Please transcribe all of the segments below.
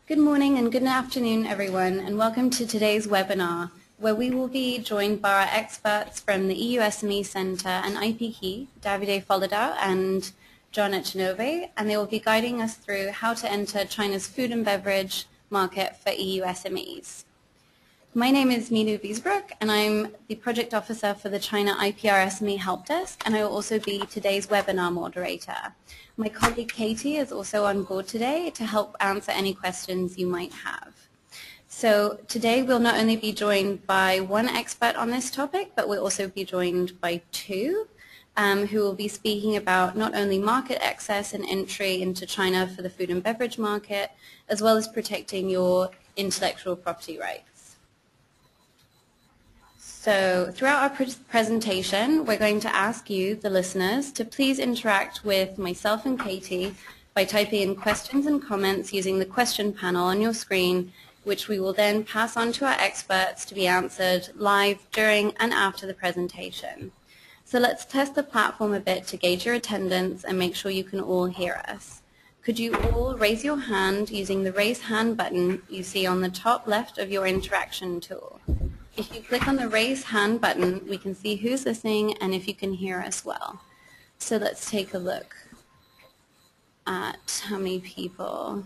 Good morning and good afternoon, everyone, and welcome to today's webinar, where we will be joined by our experts from the EU SME Centre and IPKey, Davide Folidau and John Echenove, and they will be guiding us through how to enter China's food and beverage market for EU SMEs. My name is Minu Wiesbroek, and I'm the Project Officer for the China IPR SME Helpdesk, and I will also be today's webinar moderator. My colleague Katie is also on board today to help answer any questions you might have. So today we'll not only be joined by one expert on this topic, but we'll also be joined by two who will be speaking about not only market access and entry into China for the food and beverage market, as well as protecting your intellectual property rights. So throughout our presentation, we're going to ask you, the listeners, to please interact with myself and Katie by typing in questions and comments using the question panel on your screen, which we will then pass on to our experts to be answered live during and after the presentation. So let's test the platform a bit to gauge your attendance and make sure you can all hear us. Could you all raise your hand using the raise hand button you see on the top left of your interaction tool? If you click on the raise hand button, we can see who's listening and if you can hear us well. So let's take a look at how many people.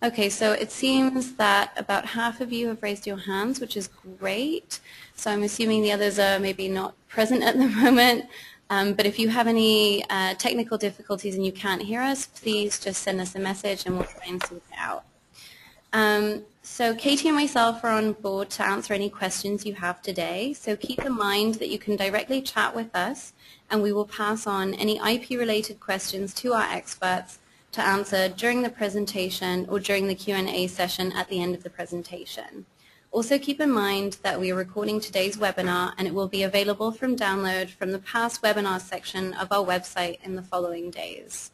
Okay, so it seems that about half of you have raised your hands, which is great. So I'm assuming the others are maybe not present at the moment. But if you have any technical difficulties and you can't hear us, please just send us a message and we'll try and sort it out. So Katie and myself are on board to answer any questions you have today. So keep in mind that you can directly chat with us and we will pass on any IP-related questions to our experts to answer during the presentation or during the Q&A session at the end of the presentation. Also keep in mind that we are recording today's webinar and it will be available from download from the past webinars section of our website in the following days.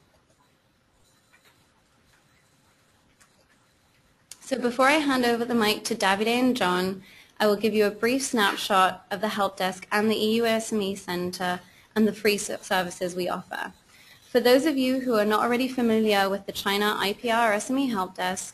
So before I hand over the mic to Davide and John, I will give you a brief snapshot of the Helpdesk and the EU SME Centre and the free services we offer. For those of you who are not already familiar with the China IPR SME Helpdesk,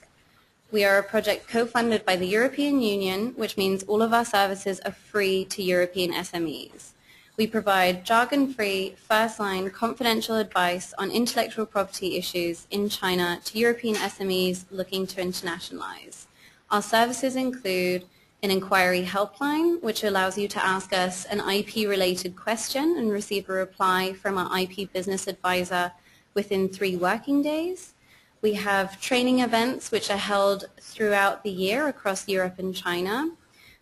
we are a project co-funded by the European Union, which means all of our services are free to European SMEs. We provide jargon-free, first-line, confidential advice on intellectual property issues in China to European SMEs looking to internationalize. Our services include an inquiry helpline, which allows you to ask us an IP-related question and receive a reply from our IP business advisor within 3 working days. We have training events which are held throughout the year across Europe and China.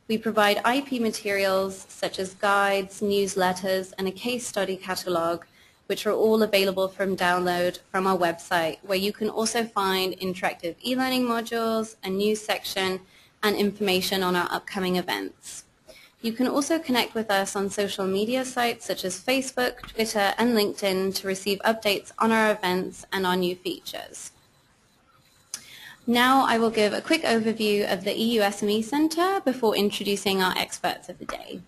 We provide IP materials such as guides, newsletters, and a case study catalog, which are all available from download from our website, where you can also find interactive e-learning modules, a news section, and information on our upcoming events. You can also connect with us on social media sites such as Facebook, Twitter, and LinkedIn to receive updates on our events and our new features. Now I will give a quick overview of the EU SME Centre before introducing our experts of the day.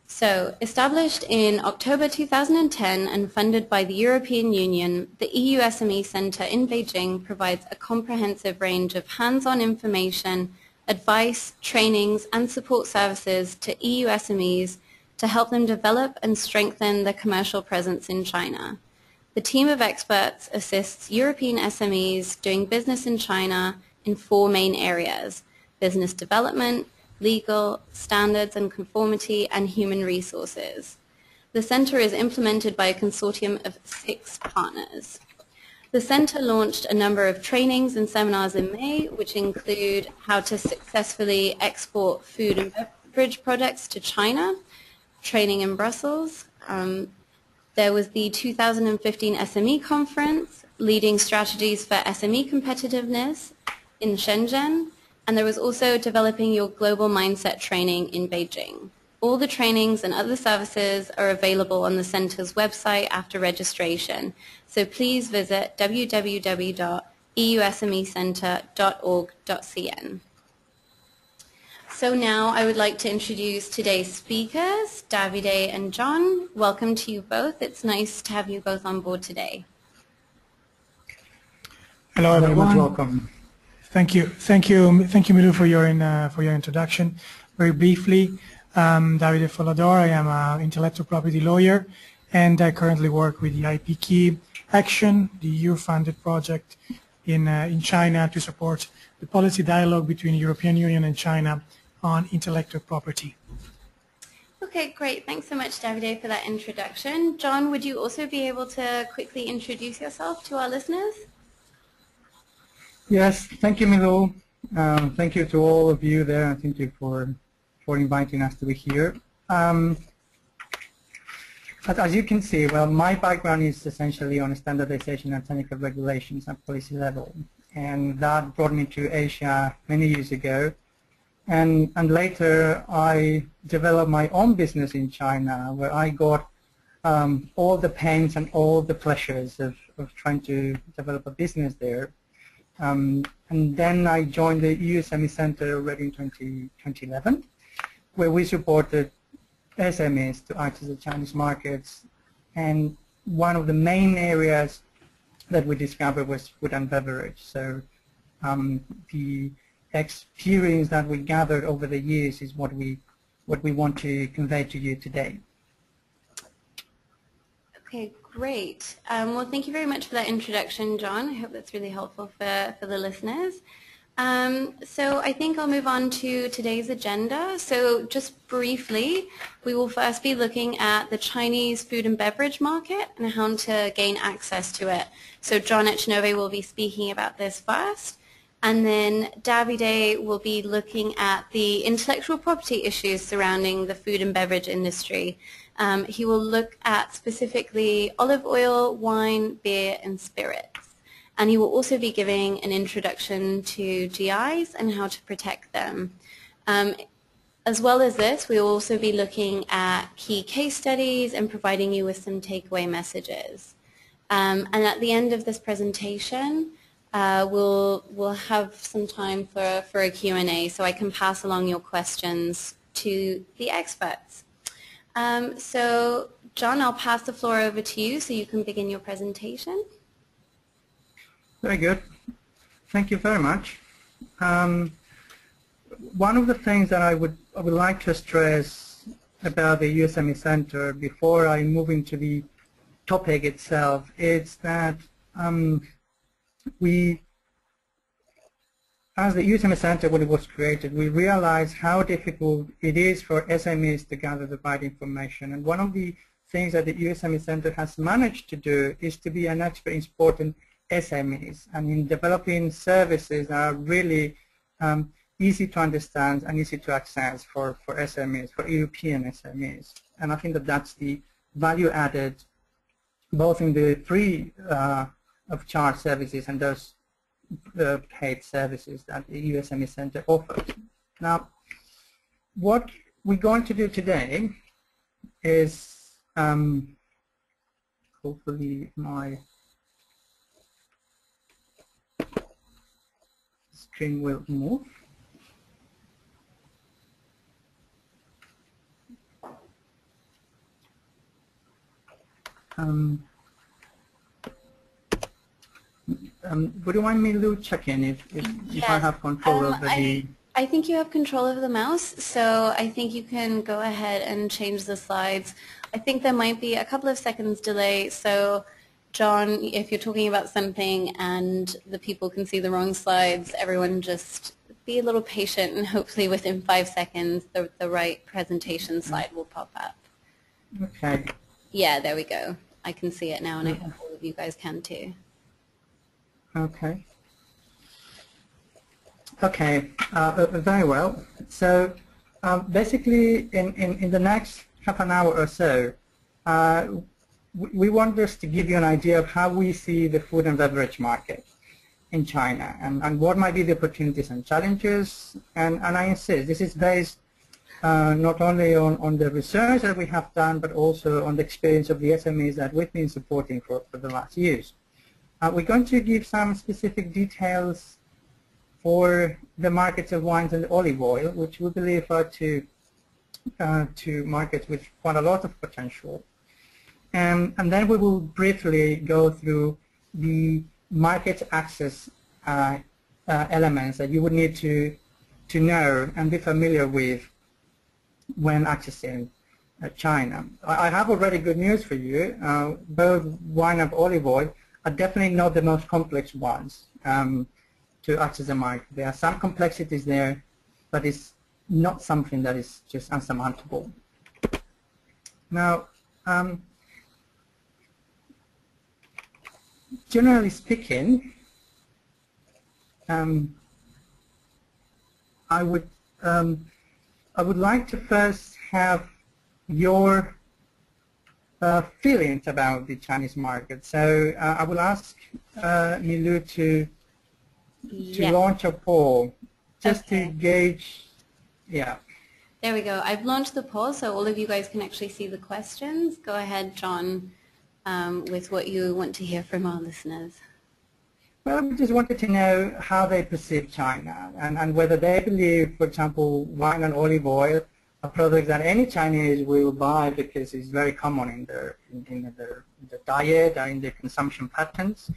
So, established in October 2010 and funded by the European Union, the EU SME Centre in Beijing provides a comprehensive range of hands-on information, advice, trainings, and support services to EU SMEs to help them develop and strengthen their commercial presence in China. The team of experts assists European SMEs doing business in China in 4 main areas: business development, legal, standards and conformity, and human resources. The Centre is implemented by a consortium of 6 partners. The Centre launched a number of trainings and seminars in May, which include how to successfully export food and beverage products to China, training in Brussels. There was the 2015 SME Conference, Leading Strategies for SME Competitiveness in Shenzhen, and there was also Developing Your Global Mindset training in Beijing. All the trainings and other services are available on the Centre's website after registration, so please visit www.eusmecentre.org.cn. So now I would like to introduce today's speakers, Davide and John. Welcome to you both. It's nice to have you both on board today. Hello, very much welcome. Thank you, Milu, for your introduction. Very briefly, Davide Follador. I am an intellectual property lawyer, and I currently work with the IPKey Action, the EU-funded project in China to support the policy dialogue between the European Union and China on intellectual property. Okay, great. Thanks so much, Davide, for that introduction. John, would you also be able to quickly introduce yourself to our listeners? Yes, thank you, Milo. Thank you to all of you there, and thank you for inviting us to be here. As you can see, well, my background is essentially on standardization and technical regulations at policy level, and that brought me to Asia many years ago. And later, I developed my own business in China, where I got all the pains and all the pleasures of trying to develop a business there. And then I joined the EU SME Centre already in 2011, where we supported SMEs to access the Chinese markets. And one of the main areas that we discovered was food and beverage. So the experience that we gathered over the years is what we want to convey to you today. Okay, great. Well, thank you very much for that introduction, John. I hope that's really helpful for the listeners. So I think I'll move on to today's agenda. So just briefly, we will first be looking at the Chinese food and beverage market and how to gain access to it. So John Echenove will be speaking about this first. And then Davide will be looking at the intellectual property issues surrounding the food and beverage industry. He will look at specifically olive oil, wine, beer, and spirits. And he will also be giving an introduction to GIs and how to protect them. As well as this, we will also be looking at key case studies and providing you with some takeaway messages. And at the end of this presentation, we'll have some time for a Q&A, so I can pass along your questions to the experts. So, John, I'll pass the floor over to you so you can begin your presentation. Very good. Thank you very much. One of the things that I would like to stress about the EU SME Centre before I move into the topic itself is that as the EU SME Centre, when it was created, we realized how difficult it is for SMEs to gather the right information. And one of the things that the EU SME Centre has managed to do is to be an expert in supporting SMEs and in developing services that are really easy to understand and easy to access for SMEs, for European SMEs. And I think that that's the value added both in the free of charge services and those paid services that the EU SME Centre offers. Now, what we're going to do today is, hopefully my screen will move. Would you mind me to check in if I have control over the... I think you have control over the mouse, so I think you can go ahead and change the slides. I think there might be a couple of seconds delay, so John, if you're talking about something and the people can see the wrong slides, everyone just be a little patient and hopefully within 5 seconds the right presentation slide will pop up. Okay. Yeah, there we go. I can see it now and I hope all of you guys can too. Okay. Okay, very well. So basically in the next half an hour or so, we want just to give you an idea of how we see the food and beverage market in China and what might be the opportunities and challenges. And I insist, this is based not only on the research that we have done, but also on the experience of the SMEs that we've been supporting for the last years. We're going to give some specific details for the markets of wines and olive oil, which we believe are two markets with quite a lot of potential. And then we will briefly go through the market access elements that you would need to know and be familiar with when accessing China. I have already good news for you. Both wine and olive oil are definitely not the most complex ones to access the market. There are some complexities there, but it's not something that is just unsurmountable. Now, generally speaking, I would like to first have your feelings about the Chinese market. So I will ask Milou to launch a poll just to gauge. Yeah. There we go. I've launched the poll, so all of you guys can actually see the questions. Go ahead, John, with what you want to hear from our listeners. Well, we just wanted to know how they perceive China and whether they believe, for example, wine and olive oil are products that any Chinese will buy because it's very common in their diet or in their consumption patterns.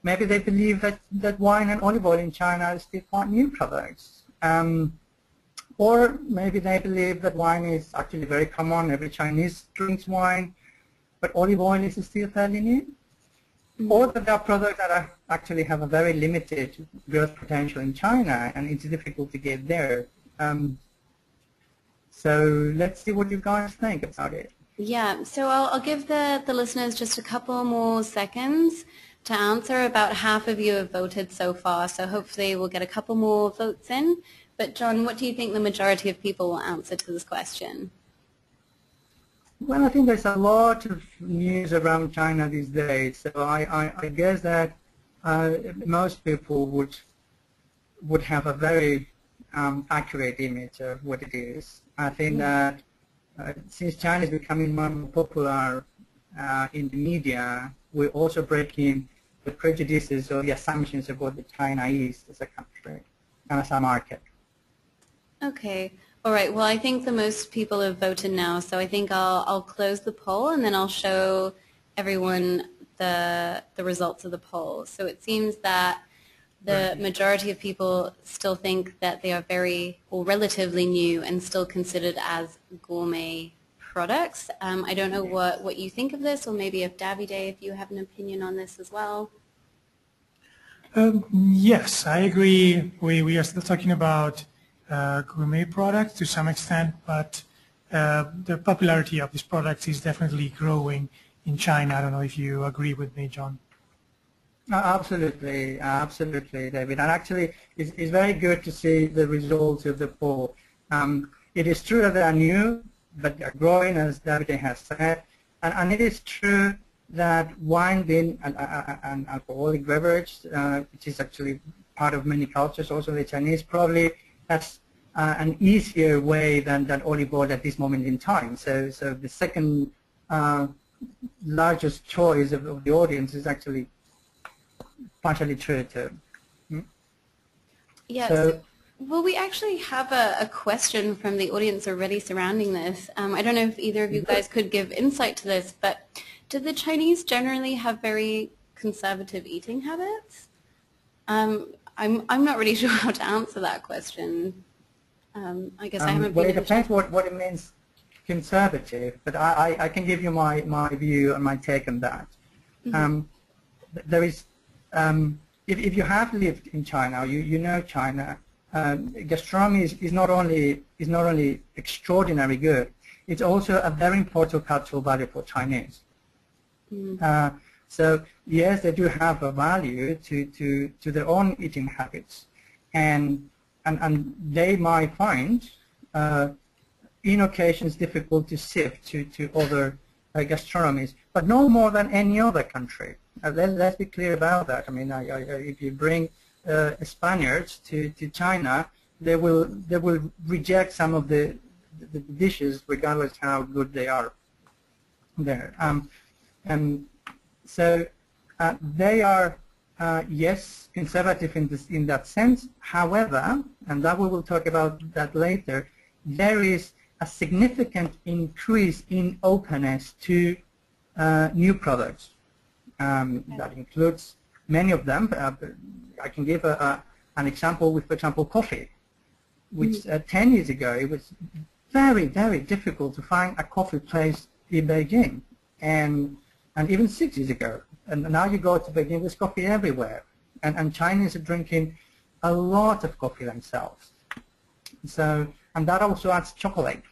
Maybe they believe that wine and olive oil in China are still quite new products. Or maybe they believe that wine is actually very common, every Chinese drinks wine, but olive oil is still fairly new. Or that there are products that actually have a very limited growth potential in China and it's difficult to get there. So let's see what you guys think about it. Yeah, so I'll give the listeners just a couple more seconds to answer. About half of you have voted so far, so hopefully we'll get a couple more votes in. But John, what do you think the majority of people will answer to this question? Well, I think there's a lot of news around China these days, so I guess that most people would have a very accurate image of what it is. I think that since China is becoming more and more popular in the media, we're also breaking the prejudices or the assumptions of what China is as a country and as a market. Okay. All right. Well, I think the most people have voted now, so I think I'll close the poll and then I'll show everyone the results of the poll. So it seems that the majority of people still think that they are very or relatively new and still considered as gourmet products. I don't know what you think of this, or maybe if Davide, if you have an opinion on this as well. Yes, I agree. We are still talking about gourmet products to some extent, but the popularity of these products is definitely growing in China. I don't know if you agree with me, John. Absolutely, absolutely, David. And actually, it's very good to see the results of the poll. It is true that they are new, but they are growing, as David has said. And it is true that wine being an alcoholic beverage, which is actually part of many cultures, also the Chinese, probably has an easier way than olive oil at this moment in time. So the second largest choice of the audience is actually partially true too. Yes. So, well, we actually have a question from the audience already surrounding this. I don't know if either of you guys could give insight to this, but do the Chinese generally have very conservative eating habits? I'm not really sure how to answer that question. I guess I haven't. Well, it depends what it means, conservative. But I can give you my view and my take on that. Mm-hmm. There is, if you have lived in China, you know China. Gastronomy is not only extraordinarily good, it's also a very important cultural value for Chinese. Mm. So yes, they do have a value to their own eating habits, and they might find in occasions difficult to sift to other gastronomies, but no more than any other country. Let's be clear about that. I mean, if you bring Spaniards to China, they will reject some of the dishes regardless how good they are there. And so they are yes, conservative in that sense. However, and that we will talk about that later, there is a significant increase in openness to new products. That includes many of them. I can give an example with, for example, coffee, which 10 years ago it was very, very difficult to find a coffee place in Beijing, and even 6 years ago. And now you go to Beijing, there's coffee everywhere, and Chinese are drinking a lot of coffee themselves. So, and that also adds chocolate.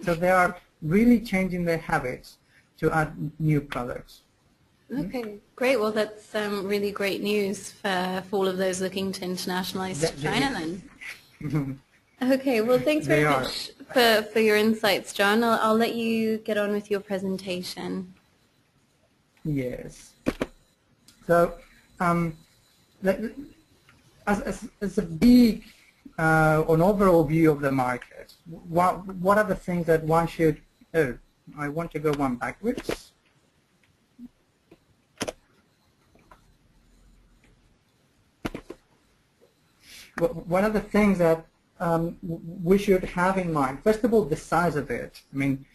So they are really changing their habits to add new products. Okay, great. Well, that's really great news for all of those looking to internationalize to China then. Okay, well, thanks very much for your insights, John. I'll let you get on with your presentation. Yes. So, as a big, an overall view of the market, what are the things that one should, oh, I want to go one backwards. What are the things that we should have in mind? First of all, the size of it. I mean,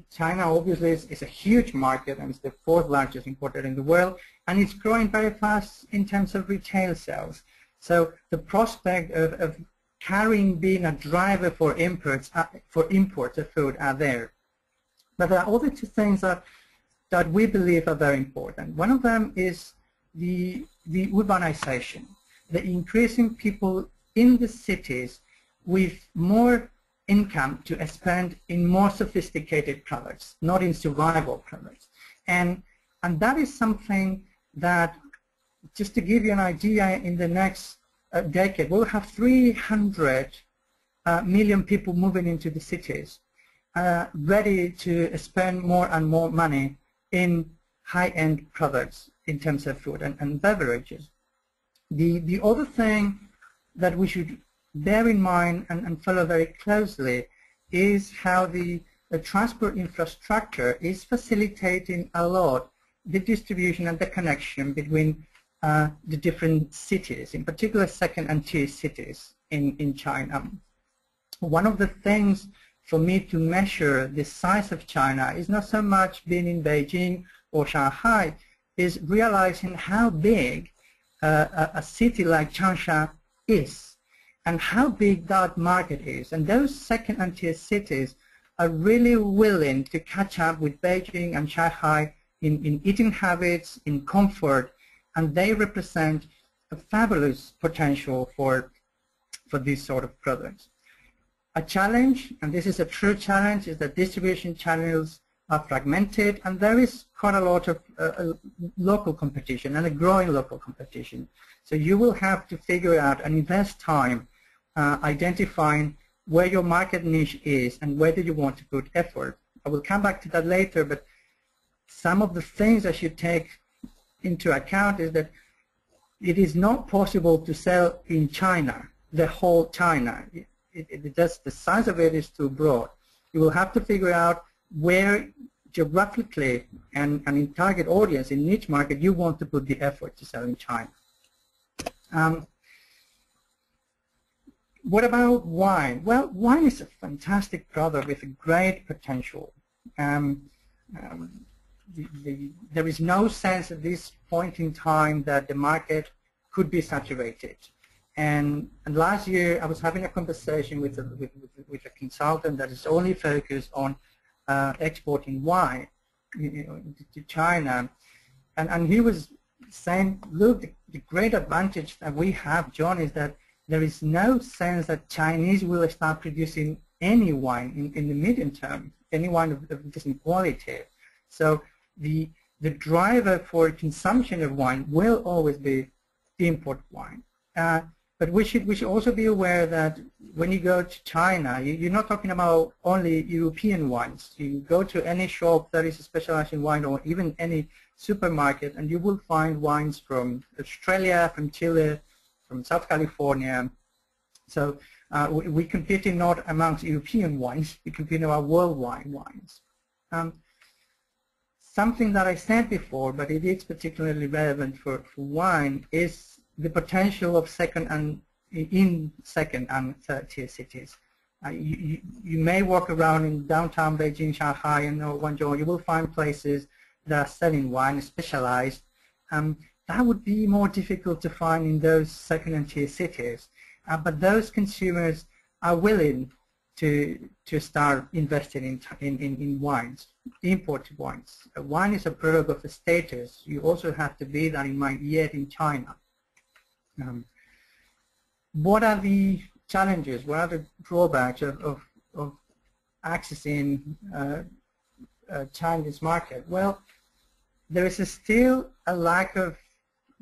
China obviously is a huge market, and it's the 4th largest importer in the world, and it's growing very fast in terms of retail sales. So the prospect of carrying being a driver for imports of food are there. But there are other two things that we believe are very important. One of them is the urbanization, the increasing people in the cities with more income to spend in more sophisticated products, not in survival products. And that is something that, just to give you an idea, in the next decade, we'll have 300 million people moving into the cities, ready to spend more and more money in high-end products in terms of food and beverages. The other thing that we should bear in mind and follow very closely is how the transport infrastructure is facilitating a lot the distribution and the connection between the different cities, in particular second and tier cities in China. One of the things for me to measure the size of China is not so much being in Beijing or Shanghai, is realizing how big a city like Changsha is, and how big that market is. And those second and tier cities are really willing to catch up with Beijing and Shanghai in eating habits, in comfort, and they represent a fabulous potential for these sort of products. A challenge, and this is a true challenge, is that distribution channels are fragmented, and there is quite a lot of local competition, and a growing local competition. So you will have to figure out and invest time identifying where your market niche is and where do you want to put effort. I will come back to that later, but some of the things I should take into account is that it is not possible to sell in China, the whole China. The size of it is too broad. You will have to figure out where geographically and in target audience, in niche market, you want to put the effort to sell in China. What about wine? Well, wine is a fantastic product with a great potential. There is no sense at this point in time that the market could be saturated. And last year I was having a conversation with a consultant that is only focused on exporting wine to China, and he was saying, look, the great advantage that we have, John, is that there is no sense that Chinese will start producing any wine in the medium term, any wine of decent quality. So the driver for consumption of wine will always be import wine. But we should also be aware that when you go to China, you're not talking about only European wines. You go to any shop that is specialized in wine, or even any supermarket, and you will find wines from Australia, from Chile, from South California. So we compete not amongst European wines, we compete about worldwide wines. Something that I said before, but it is particularly relevant for wine, is the potential of second and third tier cities. You may walk around in downtown Beijing, Shanghai, and Guangzhou. You will find places that are selling wine, specialized. that would be more difficult to find in those second and tier cities. But those consumers are willing to start investing in wines, imported wines. Wine is a product of the status. You also have to bear that in mind yet in China. What are the challenges? What are the drawbacks of accessing Chinese market? Well, there is still a lack of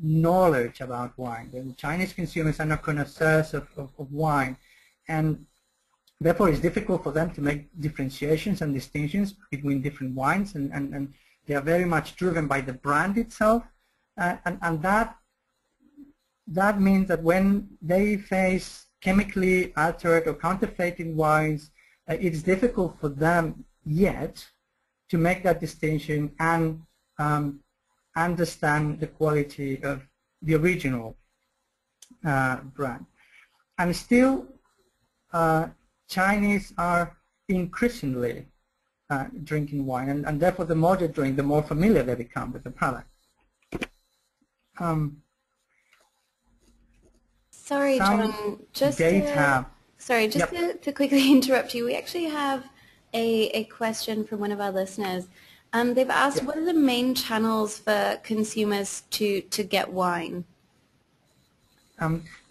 knowledge about wine. The Chinese consumers are not connoisseurs of wine, and therefore it's difficult for them to make differentiations and distinctions between different wines, and they are very much driven by the brand itself, and that means that when they face chemically altered or counterfeiting wines, it's difficult for them yet to make that distinction and understand the quality of the original brand. And still, Chinese are increasingly drinking wine, and therefore the more they drink, the more familiar they become with the product. Sorry, John, just to quickly interrupt you, we actually have a question from one of our listeners. They've asked, what are the main channels for consumers to get wine?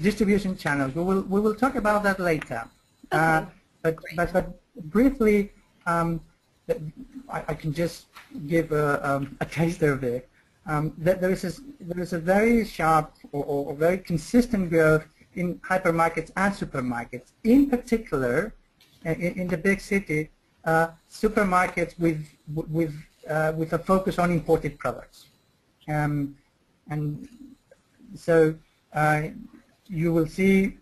Distribution channels. We will talk about that later. Okay. But briefly, I can just give a taster of it. There is a very sharp or very consistent growth in hypermarkets and supermarkets. In particular, in the big city, supermarkets with a focus on imported products, and so you will see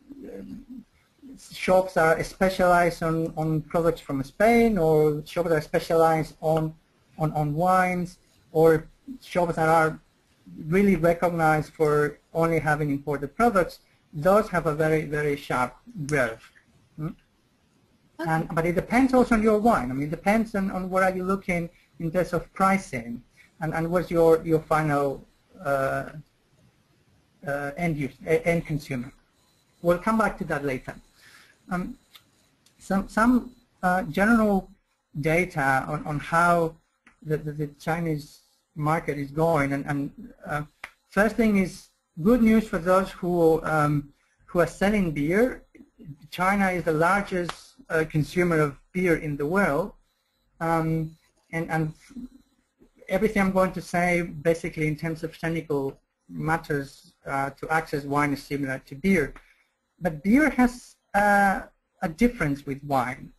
shops are specialized on products from Spain, or shops that are specialized on wines, or shops that are really recognized for only having imported products. Those have a very, very sharp growth. Okay. But it depends also on your wine. I mean, it depends on what are you looking in terms of pricing, and what's your final end consumer. We'll come back to that later. Some general data on how the Chinese market is going, and first thing is good news for those who are selling beer. China is the largest consumer of beer in the world, and everything I'm going to say basically in terms of technical matters to access wine is similar to beer. But beer has a difference with wine.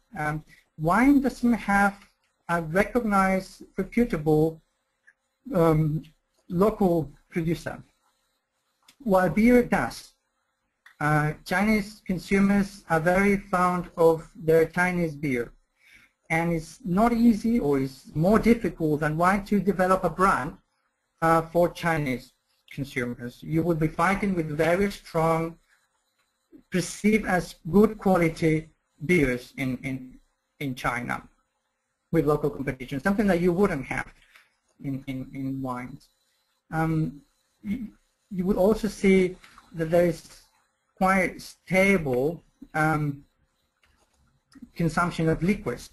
Wine doesn't have a recognized, reputable local producer, while beer does. Chinese consumers are very fond of their Chinese beer, and it's not easy, or it's more difficult than wine, to develop a brand for Chinese consumers. You will be fighting with very strong, perceived as good quality beers in China with local competition, something that you wouldn't have in wines. You will also see that there is quite stable consumption of liquids,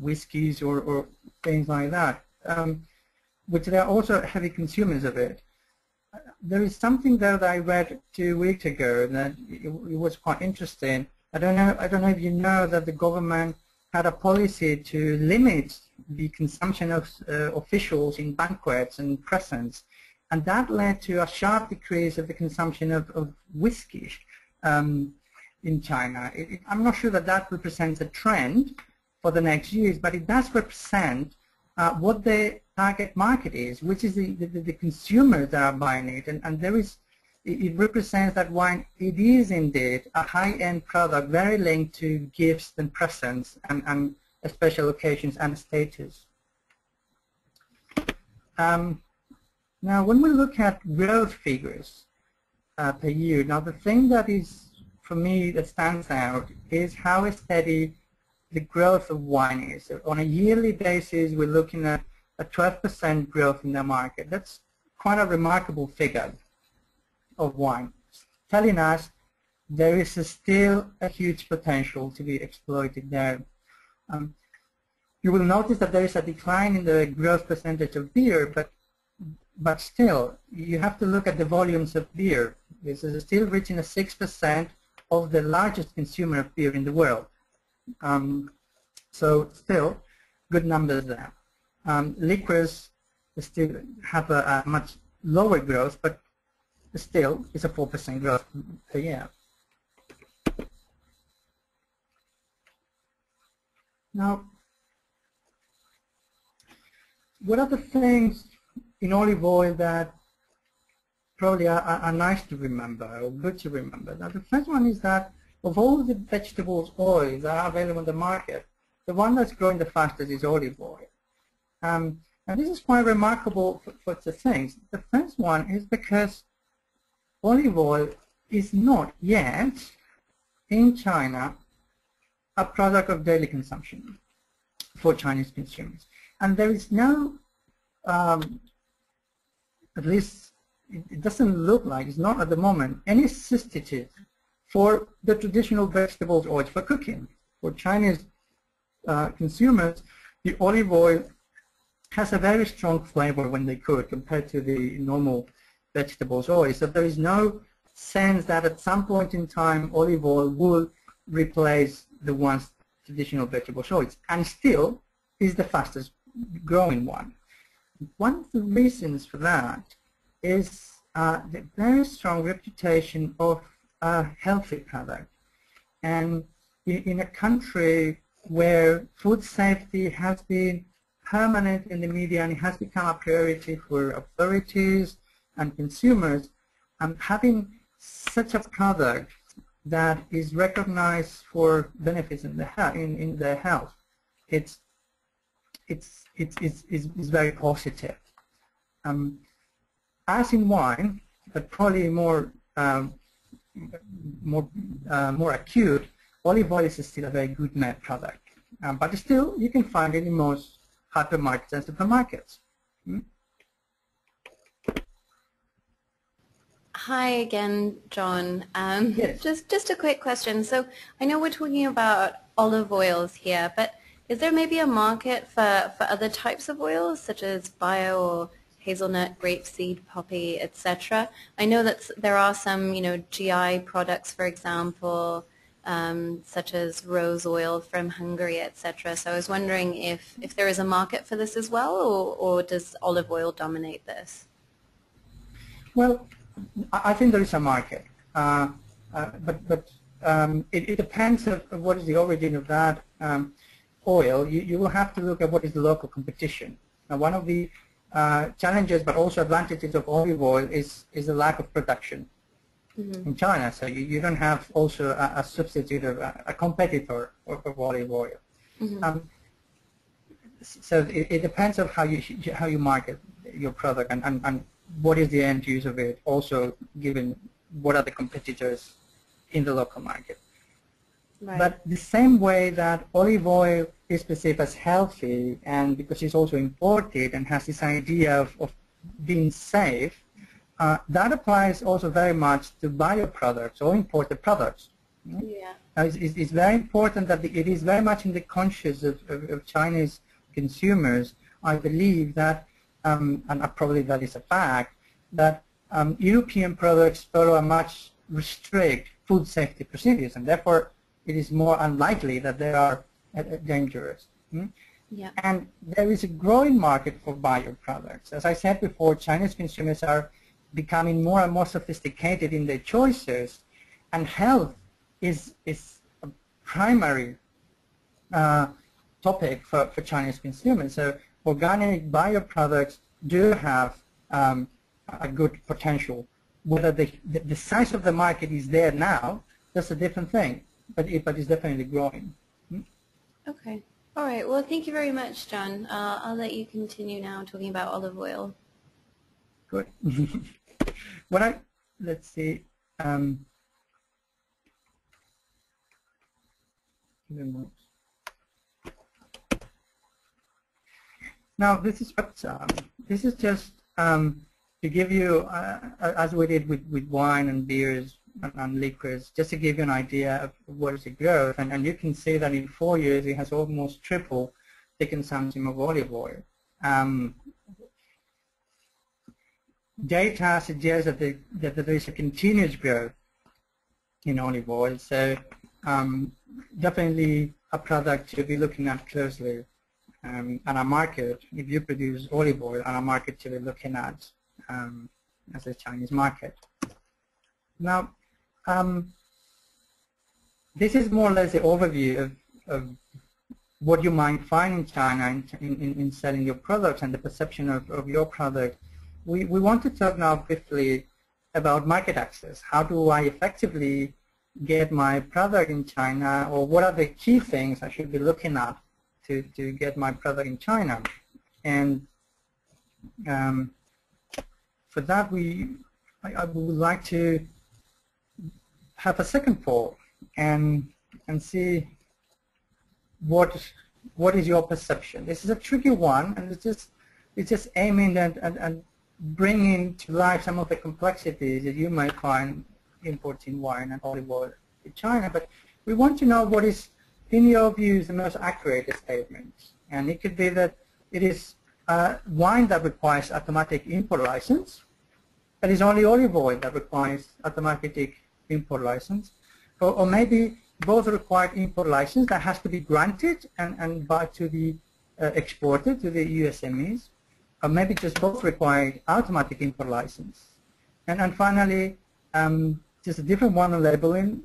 whiskeys or things like that, which they are also heavy consumers of it. There is something there that I read 2 weeks ago that it was quite interesting. I don't know if you know that the government had a policy to limit the consumption of officials in banquets and presents, and that led to a sharp decrease of the consumption of whiskey in China. I'm not sure that that represents a trend for the next years, but it does represent what the target market is, which is the consumers that are buying it, and there is, it represents that wine, it is indeed a high-end product, very linked to gifts and presents and special occasions and status. Now, when we look at growth figures per year, now the thing that is, for me, that stands out is how steady the growth of wine is. On a yearly basis, we're looking at a 12% growth in the market. That's quite a remarkable figure of wine, telling us there is still a huge potential to be exploited there. You will notice that there is a decline in the growth percentage of beer, but still, you have to look at the volumes of beer. This is still reaching a 6% of the largest consumer of beer in the world. So still, good numbers there. Liquors still have a much lower growth, but still it's a 4% growth per year. Now, what are the things in olive oil that probably are nice to remember or good to remember? Now, the first one is that of all the vegetables oils that are available on the market, the one that's growing the fastest is olive oil. And this is quite remarkable for two things. The first one is because olive oil is not yet in China a product of daily consumption for Chinese consumers. And there is no, at least it doesn't look like, it's not at the moment, any substitute for the traditional vegetables oils for cooking. For Chinese consumers, the olive oil has a very strong flavor when they cook compared to the normal vegetables oil. So there is no sense that at some point in time olive oil will replace the once traditional vegetable oils, and still is the fastest growing one. One of the reasons for that is the very strong reputation of a healthy product. And in a country where food safety has been permanent in the media and it has become a priority for authorities and consumers, having such a product that is recognized for benefits in their health, it's very positive. As in wine, but probably more acute, olive oil is still a very good made product. But still, you can find it in most hypermarkets and supermarkets. Hi again, John. Yes. Just a quick question. So I know we're talking about olive oils here, but is there maybe a market for other types of oils, such as bio or hazelnut, grapeseed, poppy, etc.? I know that there are some, GI products, for example, such as rose oil from Hungary, etc. So I was wondering if there is a market for this as well, or does olive oil dominate this? Well, I think there is a market, but it depends on what is the origin of that oil. You will have to look at what is the local competition. Now, one of the challenges but also advantages of olive oil is the lack of production in China. So you don't have also a substitute of a competitor of olive oil. So it depends on how you market your product and what is the end use of it, also given what are the competitors in the local market. Right. But the same way that olive oil is perceived as healthy, and because it's also imported and has this idea of being safe, that applies also very much to bioproducts or imported products. Yeah. It's very important that it is very much in the conscious of Chinese consumers, I believe, that and probably that is a fact, that European products follow a much strict food safety procedures, and therefore it is more unlikely that they are dangerous. Yeah. And there is a growing market for bioproducts. As I said before, Chinese consumers are becoming more and more sophisticated in their choices, and health is a primary topic for Chinese consumers. So organic bioproducts do have a good potential. Whether the size of the market is there now, that's a different thing, but it's definitely growing. Okay. All right. Well, thank you very much, John. I'll let you continue now talking about olive oil. Good. Let's see. Now this is just to give you, as we did with wine and beers and liquors, just to give you an idea of what is the growth, and you can see that in 4 years it has almost tripled the consumption of olive oil. Data suggests that there is a continuous growth in olive oil, so definitely a product to be looking at closely, and a market, if you produce olive oil, and a market to be looking at as a Chinese market. Now, this is more or less the overview of what you might find in China in selling your products and the perception of your product. We want to talk now briefly about market access. How do I effectively get my product in China, or what are the key things I should be looking at to get my product in China? And for that, I would like to have a second poll and see what is your perception. This is a tricky one, and it's just aiming at bringing to life some of the complexities that you might find importing wine and olive oil to China. But we want to know what is, in your view, the most accurate statement. And it could be that it is wine that requires automatic import license. It is only olive oil that requires automatic import license. Or maybe both require import license that has to be granted and to be exported to the EU SMEs. Or maybe just both require automatic import license. And finally, just a different one on labeling.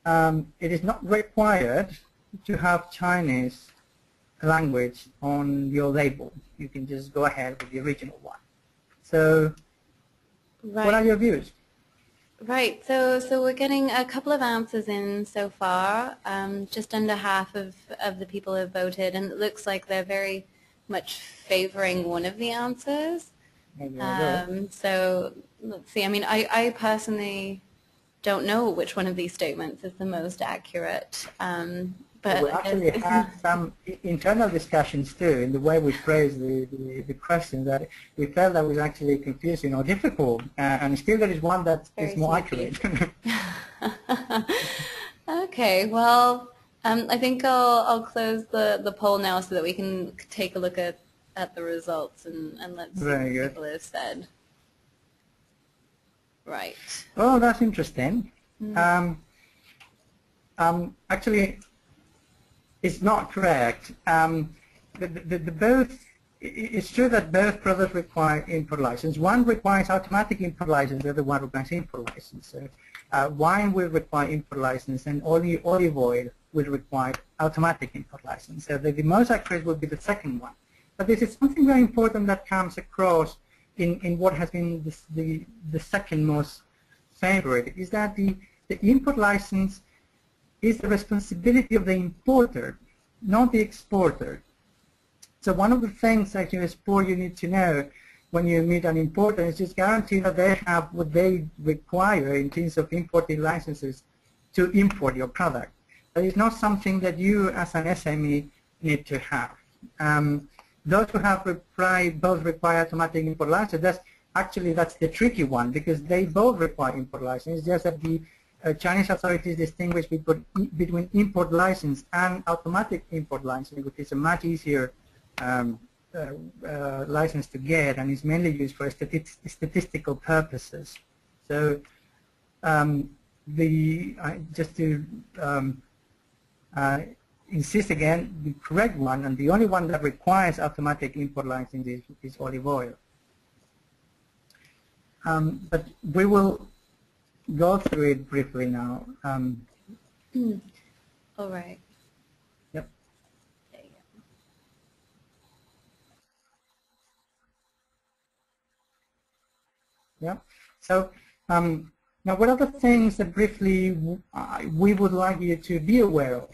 It is not required to have Chinese language on your label. You can just go ahead with the original one. So, what are your views? Right. So we're getting a couple of answers in so far. Just under half of the people have voted, and it looks like they're very much favoring one of the answers. So let's see. I mean, I personally don't know which one of these statements is the most accurate. But we actually had some internal discussions too in the way we phrased the question, that we felt that was actually confusing or difficult, and still there is one that is more accurate. Okay, well, I think I'll close the poll now so that we can take a look at the results and let's see what people have said. Right. Oh, that's interesting. Actually, it's not correct. It's true that both products require import license. One requires automatic import license, the other one requires import license. So, wine will require import license, and only olive oil will require automatic import license. So the most accurate would be the second one. But this is something very important that comes across in what has been the second most favorite, is that the import license is the responsibility of the importer, not the exporter. So one of the things that you export you need to know when you meet an importer is just guarantee that they have what they require in terms of importing licenses to import your product. That is not something that you as an SME need to have. Those who have both require automatic import license, that's the tricky one, because they both require import license. It's just that the Chinese authorities distinguish between import license and automatic import license, which is a much easier license to get, and is mainly used for statistical purposes. So just to insist again, the correct one and the only one that requires automatic import license is olive oil. But we will go through it briefly now. All right. Yep. There you go. Yeah. So now, what are the things that briefly we would like you to be aware of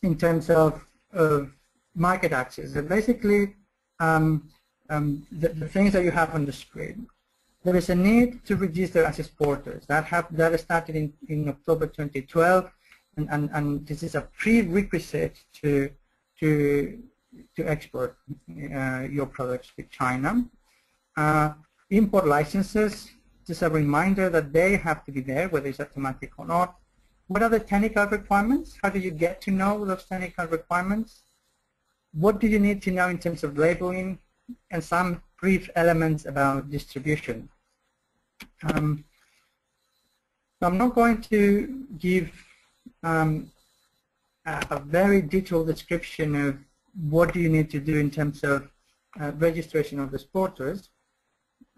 in terms of market access? So basically, the things that you have on the screen. There is a need to register as exporters. That started in October 2012, and this is a prerequisite to to export your products to China. Import licenses, just a reminder that they have to be there, whether it's automatic or not. What are the technical requirements? How do you get to know those technical requirements? What do you need to know in terms of labeling? And some brief elements about distribution. I'm not going to give a very detailed description of what do you need to do in terms of registration of exporters,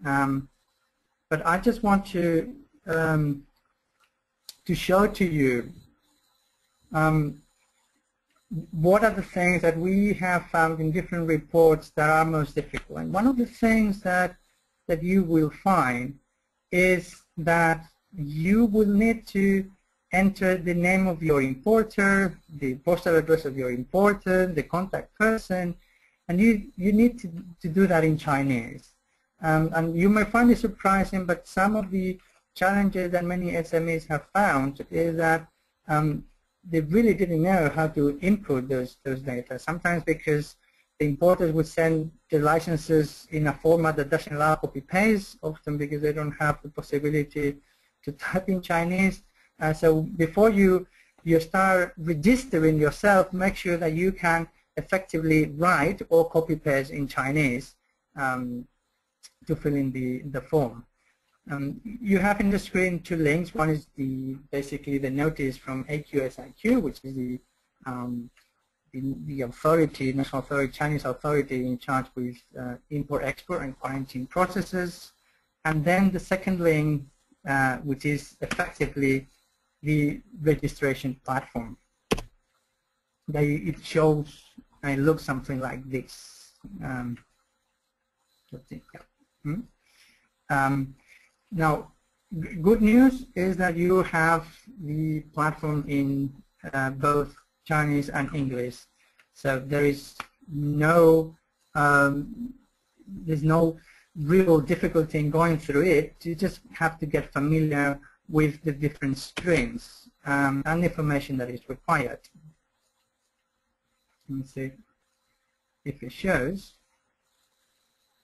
but I just want to show to you what are the things that we have found in different reports that are most difficult. And one of the things that you will find is that you will need to enter the name of your importer, the postal address of your importer, the contact person, and you need to do that in Chinese. And you may find it surprising, but some of the challenges that many SMEs have found is that they really didn't know how to input those data. Sometimes because the importers would send the licenses in a format that doesn't allow copy-paste, often because they don't have the possibility to type in Chinese. So before you start registering yourself, make sure that you can effectively write or copy-paste in Chinese to fill in the form. You have in the screen two links. One is basically the notice from AQSIQ, which is the authority, national authority, Chinese authority in charge with import, export, and quarantine processes. And then the second link, which is effectively the registration platform. It shows, and it looks something like this. Now, good news is that you have the platform in both Chinese and English, so there is there's no real difficulty in going through it. You just have to get familiar with the different streams and information that is required. Let me see if it shows.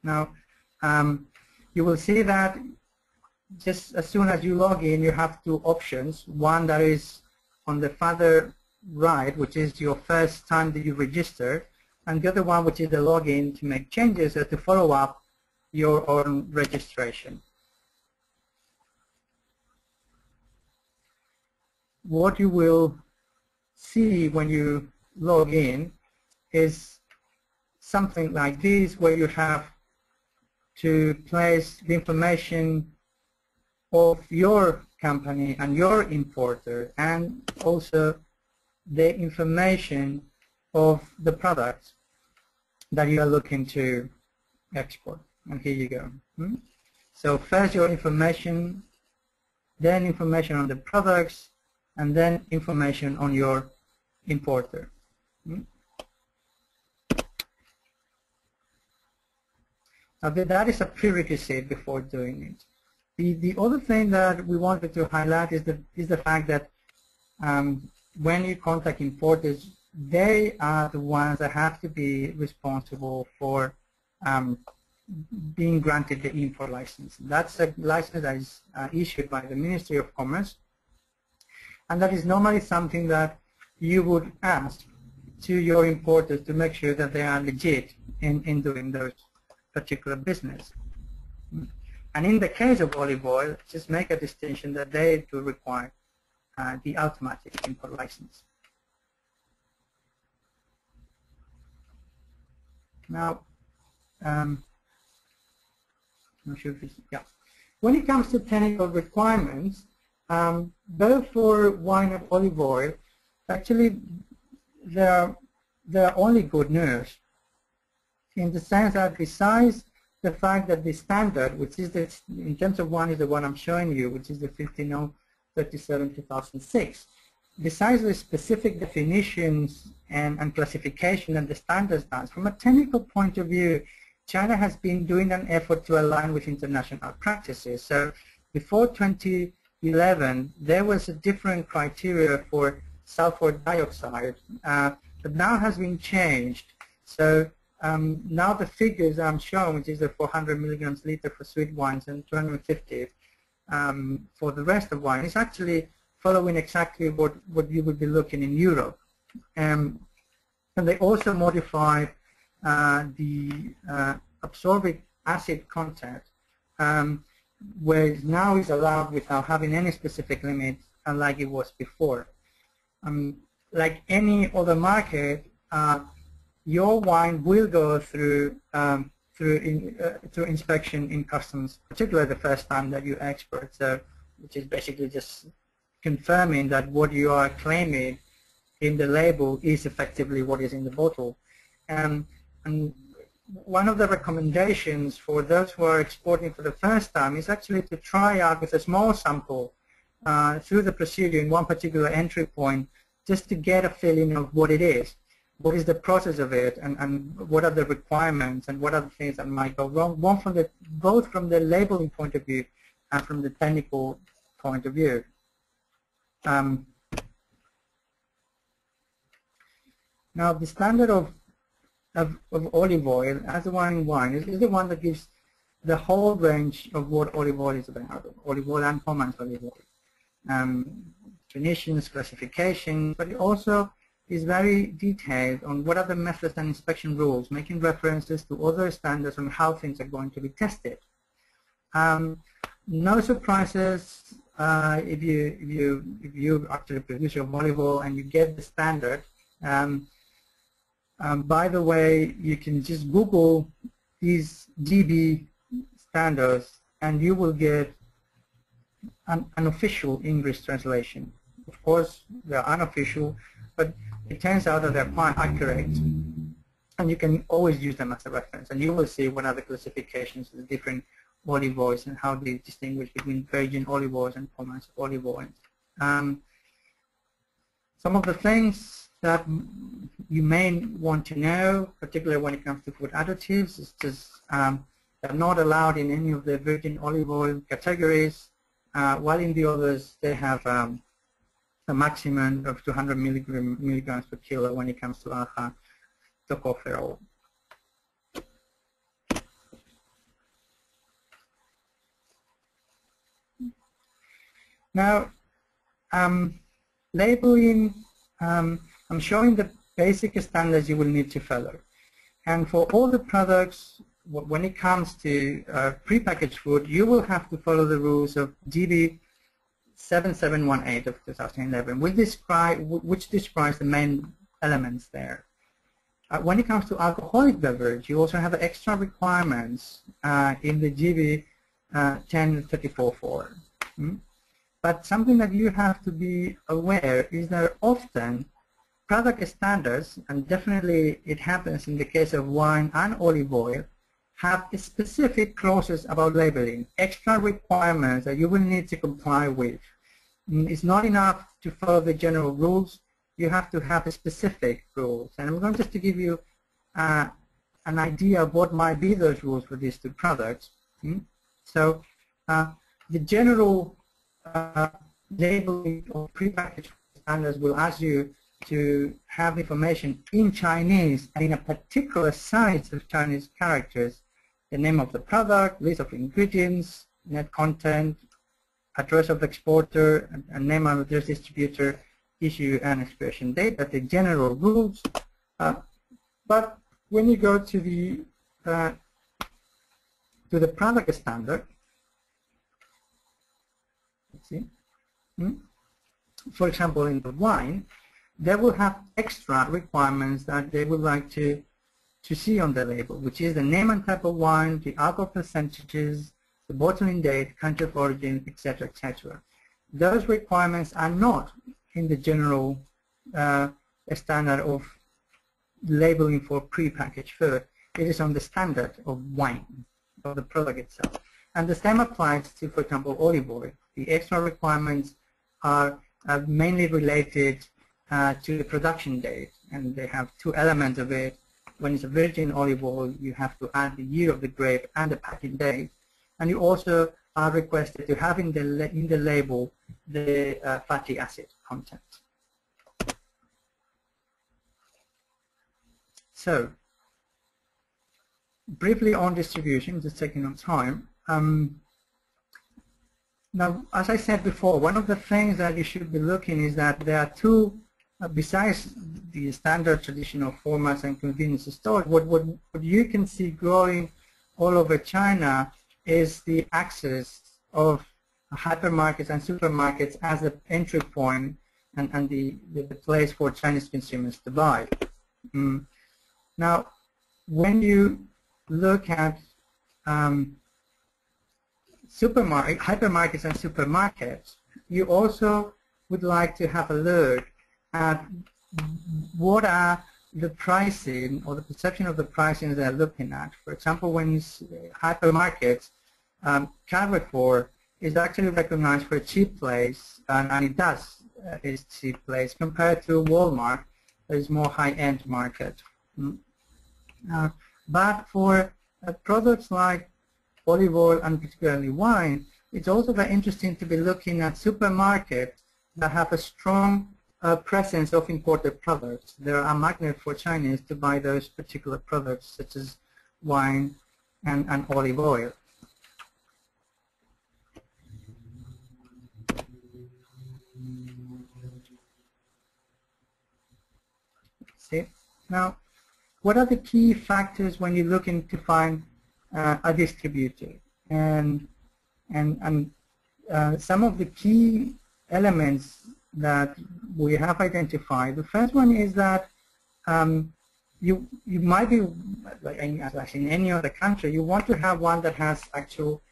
Now, you will see that just as soon as you log in, you have two options. One that is on the farther right, which is your first time that you register, and the other one, which is the login to make changes or to follow up your own registration. What you will see when you log in is something like this, where you have to place the information of your company and your importer, and also the information of the product that you are looking to export. And here you go. So first your information, then information on the products, and then information on your importer. Now that is a prerequisite before doing it. The other thing that we wanted to highlight is the fact that when you contact importers, they are the ones that have to be responsible for being granted the import license. That's a license that is issued by the Ministry of Commerce, and that is normally something that you would ask to your importers to make sure that they are legit in doing those particular business. And in the case of olive oil, just make a distinction that they do require the automatic import license. Now, I'm not sure if it's, yeah. When it comes to technical requirements, both for wine and olive oil, actually there are only good news, in the sense that besides the fact that the standard, which is in terms of wine, is the one I'm showing you, which is the 15037/2006. Besides the specific definitions and classification and the standards done, from a technical point of view, China has been doing an effort to align with international practices. So before 2011, there was a different criteria for sulfur dioxide, but now has been changed. So now the figures I'm showing, which is the 400 milligrams liter for sweet wines and 250 for the rest of wine, is actually following exactly what you would be looking in Europe. And they also modified the absorbic acid content, where now is allowed without having any specific limit, unlike it was before. Like any other market, your wine will go through inspection in customs, particularly the first time that you export. So, which is basically just confirming that what you are claiming in the label is effectively what is in the bottle. And one of the recommendations for those who are exporting for the first time is actually to try out with a small sample through the procedure in one particular entry point, just to get a feeling of what it is, what is the process of it, and what are the requirements, and what are the things that might go wrong, both from the labeling point of view and from the technical point of view. Now, the standard of olive oil as the one in wine is the one that gives the whole range of what olive oil is about, olive oil and Pomance olive oil. Definitions, classification, but it also is very detailed on what are the methods and inspection rules, making references to other standards on how things are going to be tested. No surprises if you actually produce your olive oil and you get the standard. By the way, you can just Google these GB standards and you will get an official English translation. Of course, they're unofficial, but it turns out that they're quite accurate. And you can always use them as a reference. And you will see what are the classifications of the different olive oils and how they distinguish between virgin olive oils and Pomance olive oils. Some of the things that you may want to know, particularly when it comes to food additives, is just they're not allowed in any of the virgin olive oil categories, while in the others they have a maximum of 200 milligrams per kilo when it comes to alpha tocopherol. Now, labeling, I'm showing the basic standards you will need to follow. And for all the products, when it comes to prepackaged food, you will have to follow the rules of GB 7718 of 2011, which describes the main elements there. When it comes to alcoholic beverage, you also have extra requirements in the GB 10344. But something that you have to be aware is that often product standards, and definitely it happens in the case of wine and olive oil, have specific clauses about labeling, extra requirements that you will need to comply with. It's not enough to follow the general rules, you have to have specific rules. And I'm going just to give you an idea of what might be those rules for these two products. So the general labeling of prepackaged standards will ask you to have information in Chinese and in a particular size of Chinese characters, the name of the product, list of ingredients, net content, address of the exporter, and name and address distributor, issue and expiration date. That's the general rules. But when you go to the product standard, let's see. For example, in the wine, they will have extra requirements that they would like to see on the label, which is the name and type of wine, the alcohol percentages, the bottling date, country of origin, etc., etc. Those requirements are not in the general standard of labeling for prepackaged food. It is on the standard of wine, of the product itself. And the same applies to, for example, olive oil. The extra requirements are mainly related to the production date, and they have two elements of it. When it's a virgin olive oil, you have to add the year of the grape and the packing date, and you also are requested to have in the label the fatty acid content. So briefly on distribution, just taking on time. Now, as I said before, one of the things that you should be looking is that there are two, besides the standard traditional formats and convenience stores, what you can see growing all over China is the access of hypermarkets and supermarkets as an entry point and the place for Chinese consumers to buy. Now, when you look at hypermarkets and supermarkets, you also would like to have a look at what are the pricing or the perception of the pricing they're looking at. For example, when hypermarkets, Carrefour is actually recognized for a cheap place, and it does is cheap place compared to Walmart, that is more high-end market. But for products like olive oil and particularly wine, it's also very interesting to be looking at supermarkets that have a strong presence of imported products. There are magnets for Chinese to buy those particular products, such as wine and olive oil. See? Now, what are the key factors when you're looking to find a distributor? And some of the key elements that we have identified. The first one is that you might be, like in any other country, you want to have one that has actual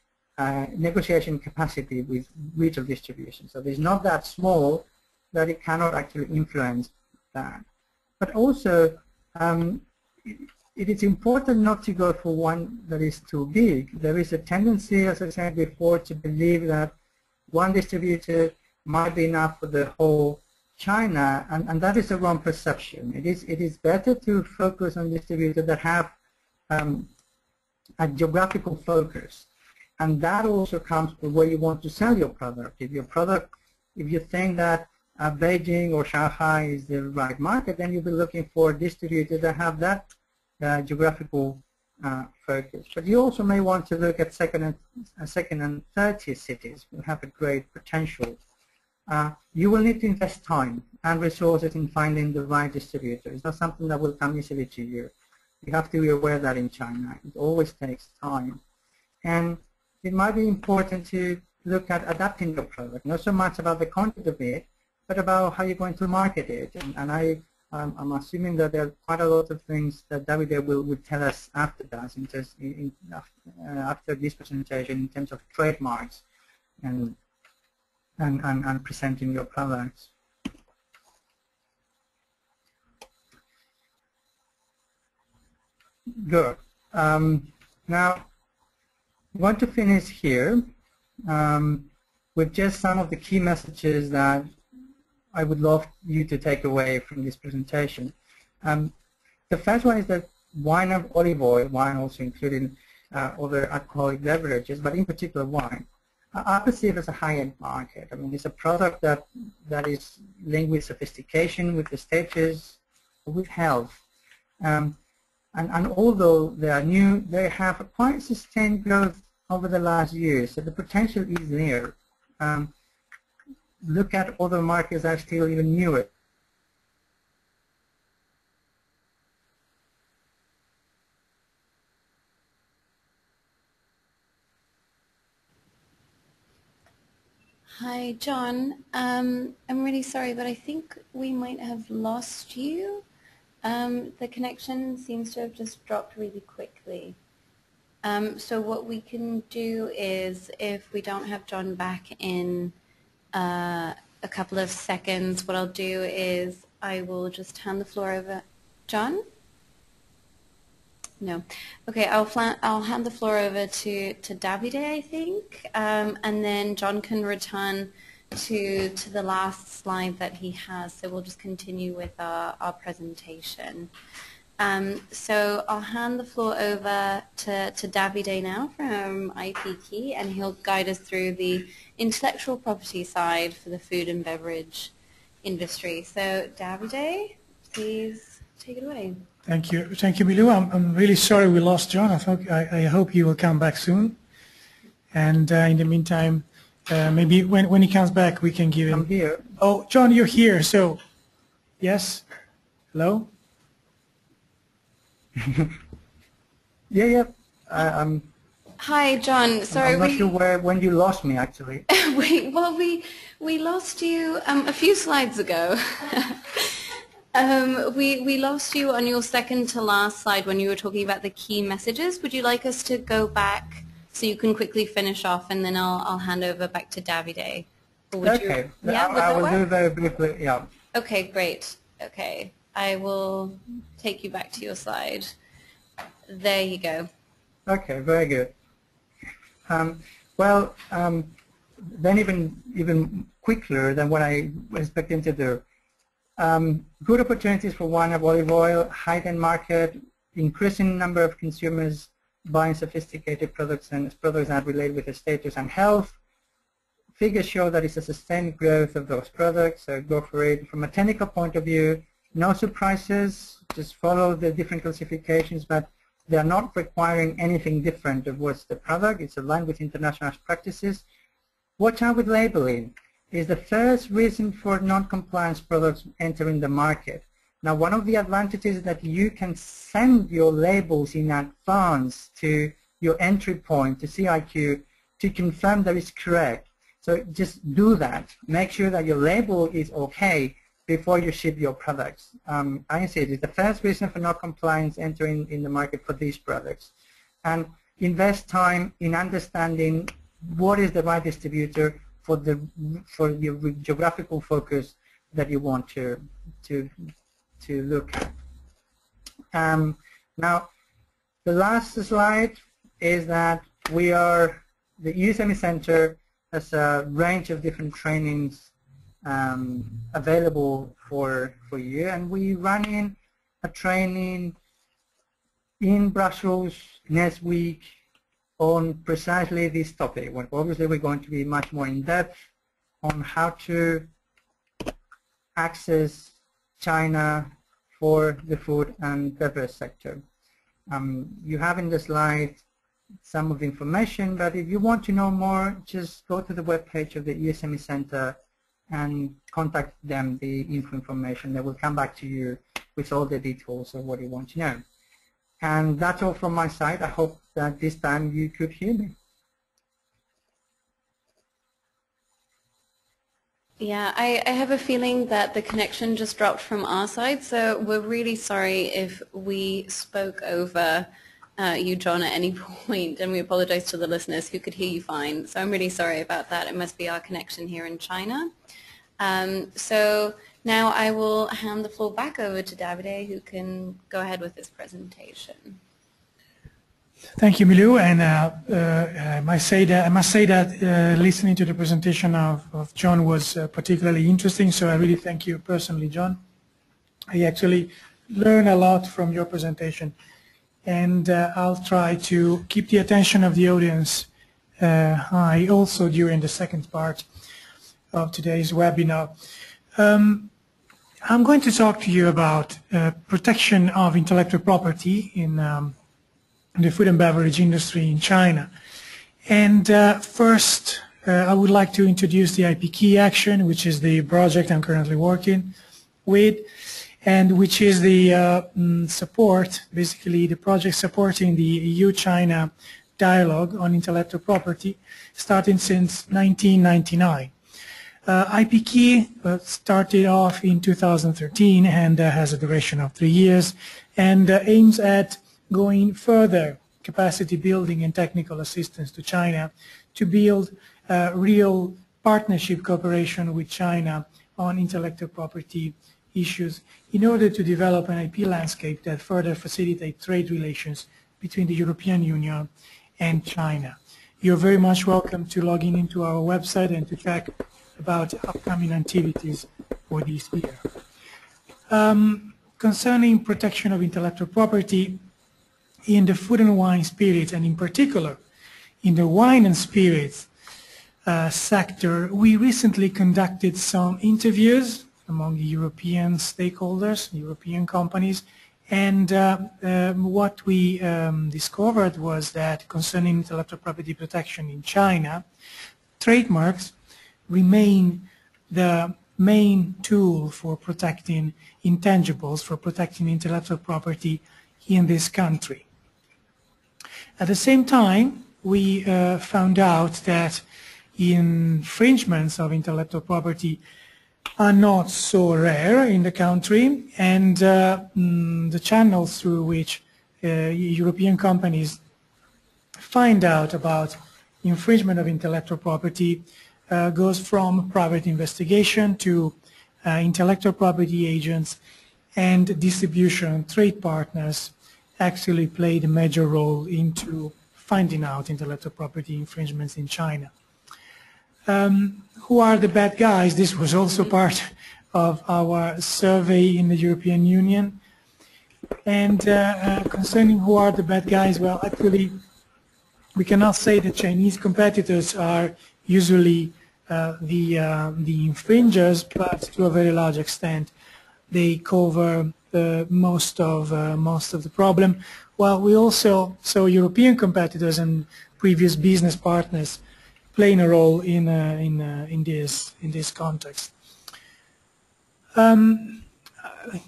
negotiation capacity with retail distribution. So it's not that small that it cannot actually influence that. But also, it is important not to go for one that is too big. There is a tendency, as I said before, to believe that one distributor might be enough for the whole China, and that is a wrong perception. It is better to focus on distributors that have a geographical focus, and that also comes to where you want to sell your product. If you think that Beijing or Shanghai is the right market, then you'll be looking for distributors that have that geographical focus. But you also may want to look at second and third tier cities who have a great potential. You will need to invest time and resources in finding the right distributor. It's not something that will come easily to you. You have to be aware that in China, it always takes time. And it might be important to look at adapting your product, not so much about the content of it, but about how you're going to market it. And I'm assuming that there are quite a lot of things that Davide will tell us after that, after this presentation, in terms of trademarks and presenting your products. Good. Now, I want to finish here with just some of the key messages that I would love you to take away from this presentation. The first one is that wine and olive oil, wine also including other alcoholic beverages, but in particular wine, I perceive as a high-end market. I mean, it's a product that is linked with sophistication, with the status, with health. And although they are new, they have a quite sustained growth over the last years, so the potential is there. Look at other markets that are still even newer. Hi, John. I'm really sorry, but I think we might have lost you. The connection seems to have just dropped really quickly. So what we can do is, if we don't have John back in a couple of seconds, what I'll do is I will just hand the floor over. John? No. Okay, I'll hand the floor over to Davide, I think, and then John can return to the last slide that he has. So we'll just continue with our presentation. So I'll hand the floor over to Davide now from IPKey, and he'll guide us through the intellectual property side for the food and beverage industry. So Davide, please take it away. Thank you, Milou. I'm really sorry we lost John. I hope he will come back soon. And in the meantime, maybe when he comes back, we can give him. I'm here. Oh, John, you're here. So, yes. Hello. Yeah. I'm. Hi, John. Sorry, I'm not sure when you lost me actually. we lost you a few slides ago. We lost you on your second to last slide when you were talking about the key messages. Would you like us to go back so you can quickly finish off, and then I'll hand over back to Davide? Okay. Yeah, I will do very briefly. Yeah. Okay, great. Okay, I will take you back to your slide. There you go. Okay, very good. Then even quicker than what I was expecting to do. Good opportunities for wine and olive oil, heightened market, increasing number of consumers buying sophisticated products and products that relate with the status and health. Figures show that it's a sustained growth of those products, so go for it. From a technical point of view, no surprises, just follow the different classifications, but they are not requiring anything different of what's the product. It's aligned with international practices. Watch out with labeling. Is the first reason for non-compliance products entering the market. Now, one of the advantages is that you can send your labels in advance to your entry point, to CIQ, to confirm that it's correct. So just do that. Make sure that your label is okay before you ship your products. I said it's the first reason for non-compliance entering in the market for these products. And invest time in understanding what is the right distributor for your geographical focus that you want to look at. Now, the last slide is that the EU SME Centre has a range of different trainings available for you, and we running a training in Brussels next week on precisely this topic. Well, obviously we're going to be much more in depth on how to access China for the food and beverage sector. You have in the slide some of the information, but if you want to know more, just go to the webpage of the EU SME Centre and contact them, the information. They will come back to you with all the details of what you want to know. And that's all from my side. I hope that this time you could hear me. Yeah, I have a feeling that the connection just dropped from our side, so we're really sorry if we spoke over you, John, at any point, and we apologize to the listeners who could hear you fine. So I'm really sorry about that. It must be our connection here in China. So now I will hand the floor back over to Davide, who can go ahead with his presentation. Thank you, Milou, and I must say that listening to the presentation of John was particularly interesting, so I really thank you personally, John. I actually learned a lot from your presentation, and I'll try to keep the attention of the audience high also during the second part of today's webinar. I'm going to talk to you about protection of intellectual property in the food and beverage industry in China. And first, I would like to introduce the IPKey action, which is the project I'm currently working with, and which is the support, basically the project supporting the EU-China dialogue on intellectual property, starting since 1999. IPKey started off in 2013 and has a duration of 3 years and aims at going further capacity building and technical assistance to China to build real partnership cooperation with China on intellectual property issues in order to develop an IP landscape that further facilitate trade relations between the European Union and China. You're very much welcome to log in into our website and to check about upcoming activities for this year. Concerning protection of intellectual property in the food and wine spirits, and in particular in the wine and spirits sector, we recently conducted some interviews among the European stakeholders, European companies, And what we discovered was that concerning intellectual property protection in China, trademarks remain the main tool for protecting intangibles, for protecting intellectual property in this country. At the same time, we found out that infringements of intellectual property are not so rare in the country, and the channels through which European companies find out about infringement of intellectual property goes from private investigation to intellectual property agents, and distribution trade partners actually played a major role into finding out intellectual property infringements in China. Who are the bad guys? This was also part of our survey in the European Union. And concerning who are the bad guys, well, actually, we cannot say that Chinese competitors are usually the infringers, but to a very large extent, they cover most of the problem. While we also saw European competitors and previous business partners playing a role in this context.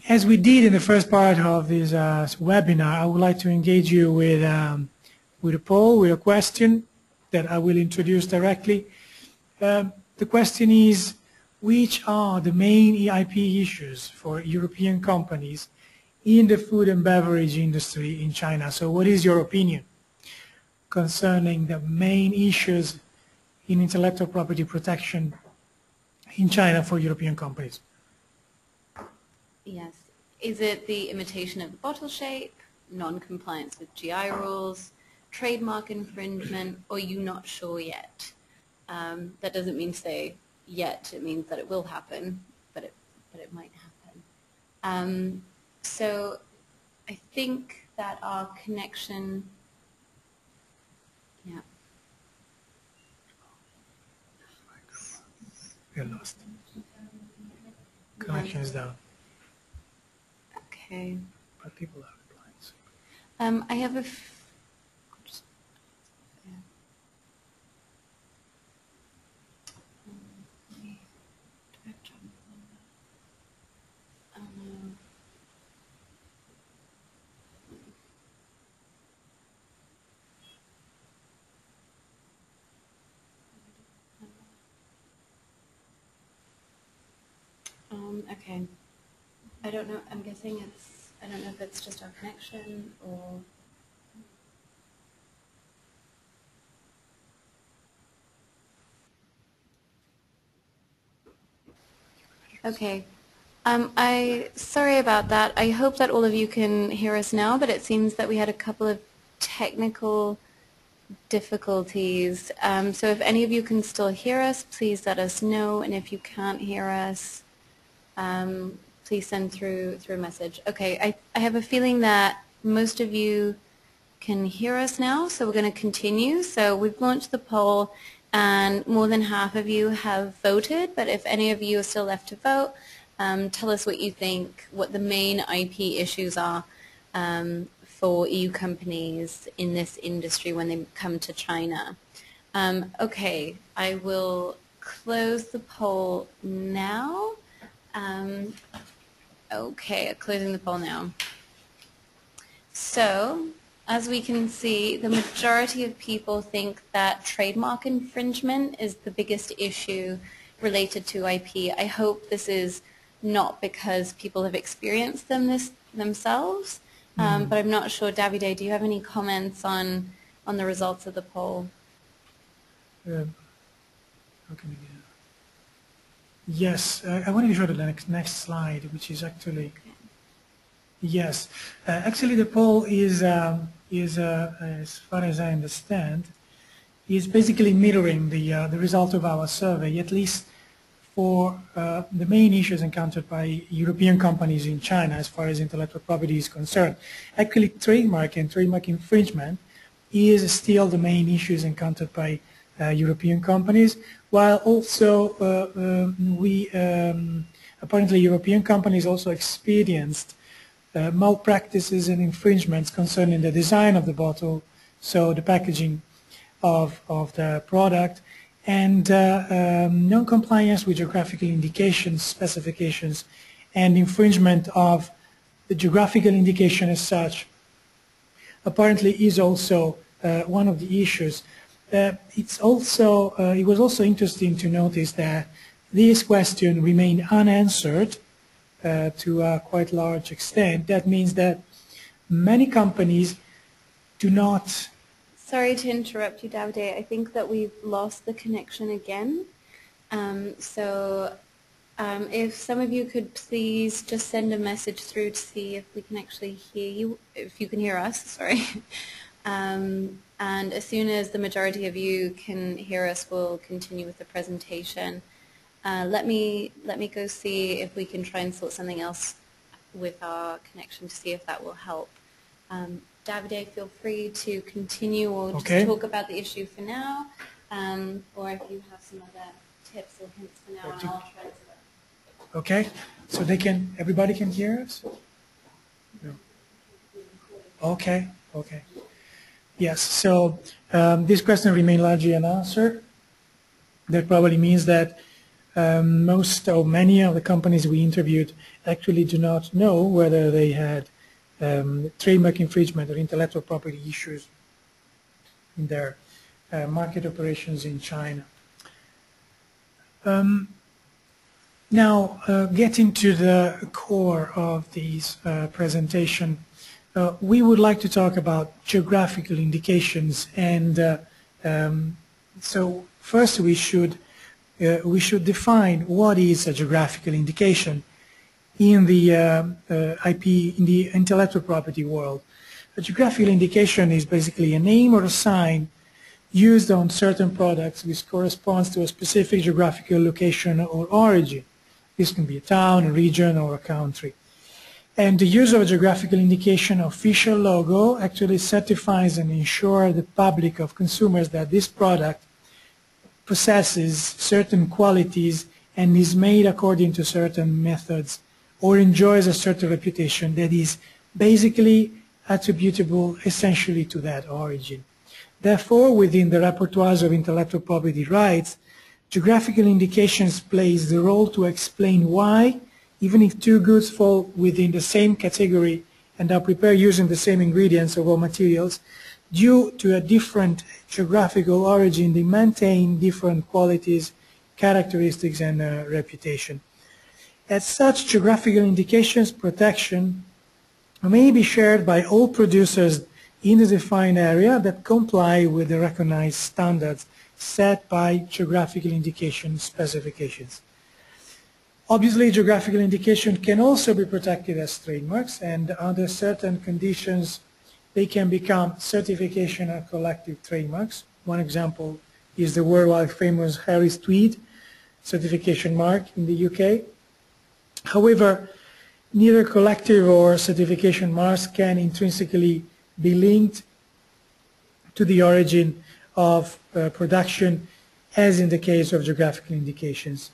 As we did in the first part of this webinar, I would like to engage you with a poll, with a question that I will introduce directly. The question is, which are the main IP issues for European companies in the food and beverage industry in China? So what is your opinion concerning the main issues in intellectual property protection in China for European companies? Yes. Is it the imitation of the bottle shape, non-compliance with GI rules, trademark infringement, or you not sure yet? That doesn't mean say yet, it means that it will happen, but it might happen. So I think that our connection, yeah. We're lost. Connection is down. Okay. But people are replying. I have a okay. I don't know. I'm guessing it's, I don't know if it's just our connection or... Okay. Sorry about that. I hope that all of you can hear us now, but it seems that we had a couple of technical difficulties. So if any of you can still hear us, please let us know, and if you can't hear us, please send through a message. Okay, I have a feeling that most of you can hear us now, so we're going to continue. So we've launched the poll, and more than half of you have voted, but if any of you are still left to vote, tell us what you think, what the main IP issues are for EU companies in this industry when they come to China. Okay, I will close the poll now. Okay, closing the poll now. So, as we can see, the majority of people think that trademark infringement is the biggest issue related to IP. I hope this is not because people have experienced them themselves, but I'm not sure. Davide, do you have any comments on the results of the poll? How can we get it? Yes, I wanted to show the next slide, which is actually, yes, actually the poll is as far as I understand, is basically mirroring the result of our survey, at least for the main issues encountered by European companies in China as far as intellectual property is concerned. Actually, trademark and trademark infringement is still the main issues encountered by European companies, while also apparently European companies also experienced malpractices and infringements concerning the design of the bottle, so the packaging of the product, and non-compliance with geographical indications, specifications, and infringement of the geographical indication as such, apparently is also one of the issues. It was also interesting to notice that this question remained unanswered to a quite large extent. That means that many companies do not... Sorry to interrupt you, Davide. I think that we've lost the connection again. If some of you could please just send a message through to see if we can actually hear you, if you can hear us, sorry. And as soon as the majority of you can hear us, we'll continue with the presentation. Let me go see if we can try and sort something else with our connection to see if that will help. Davide, feel free to continue or just talk about the issue for now, or if you have some other tips or hints for now, and I'll try to... Okay, so everybody can hear us? No. Okay. Yes, so this question remained largely unanswered. That probably means that most or many of the companies we interviewed actually do not know whether they had trademark infringement or intellectual property issues in their market operations in China. Now, getting to the core of this presentation, we would like to talk about geographical indications, and so first we should define what is a geographical indication in the in the intellectual property world. A geographical indication is basically a name or a sign used on certain products which corresponds to a specific geographical location or origin. This can be a town, a region, or a country. And the use of a geographical indication official logo actually certifies and ensures the public of consumers that this product possesses certain qualities and is made according to certain methods or enjoys a certain reputation that is basically attributable essentially to that origin. Therefore, within the repertoires of intellectual property rights, geographical indications plays the role to explain why, even if two goods fall within the same category and are prepared using the same ingredients or raw materials, due to a different geographical origin, they maintain different qualities, characteristics, and reputation. As such, geographical indications protection may be shared by all producers in the defined area that comply with the recognized standards set by geographical indication specifications. Obviously, geographical indication can also be protected as trademarks, and under certain conditions they can become certification or collective trademarks. One example is the worldwide famous Harris Tweed certification mark in the UK. However, neither collective or certification marks can intrinsically be linked to the origin of production, as in the case of geographical indications.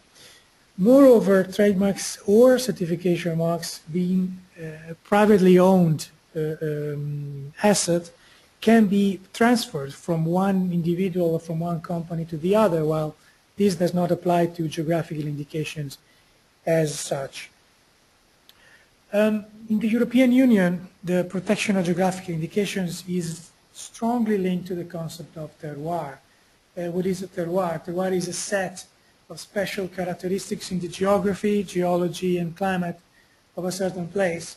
Moreover, trademarks or certification marks being privately owned asset can be transferred from one individual or from one company to the other, while this does not apply to geographical indications as such. In the European Union, the protection of geographical indications is strongly linked to the concept of terroir. What is a terroir? Terroir is a set of special characteristics in the geography, geology, and climate of a certain place,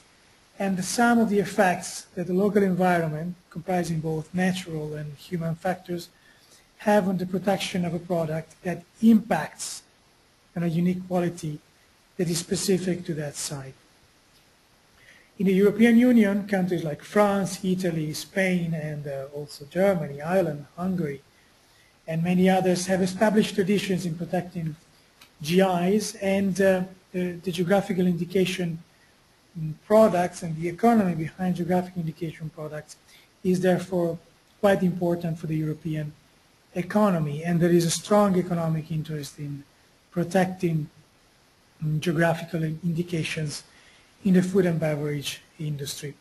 and the sum of the effects that the local environment, comprising both natural and human factors, have on the protection of a product that impacts on a unique quality that is specific to that site. In the European Union, countries like France, Italy, Spain, and also Germany, Ireland, Hungary, and many others have established traditions in protecting GIs, and the geographical indication products and the economy behind geographic indication products is therefore quite important for the European economy, and there is a strong economic interest in protecting geographical indications in the food and beverage industry.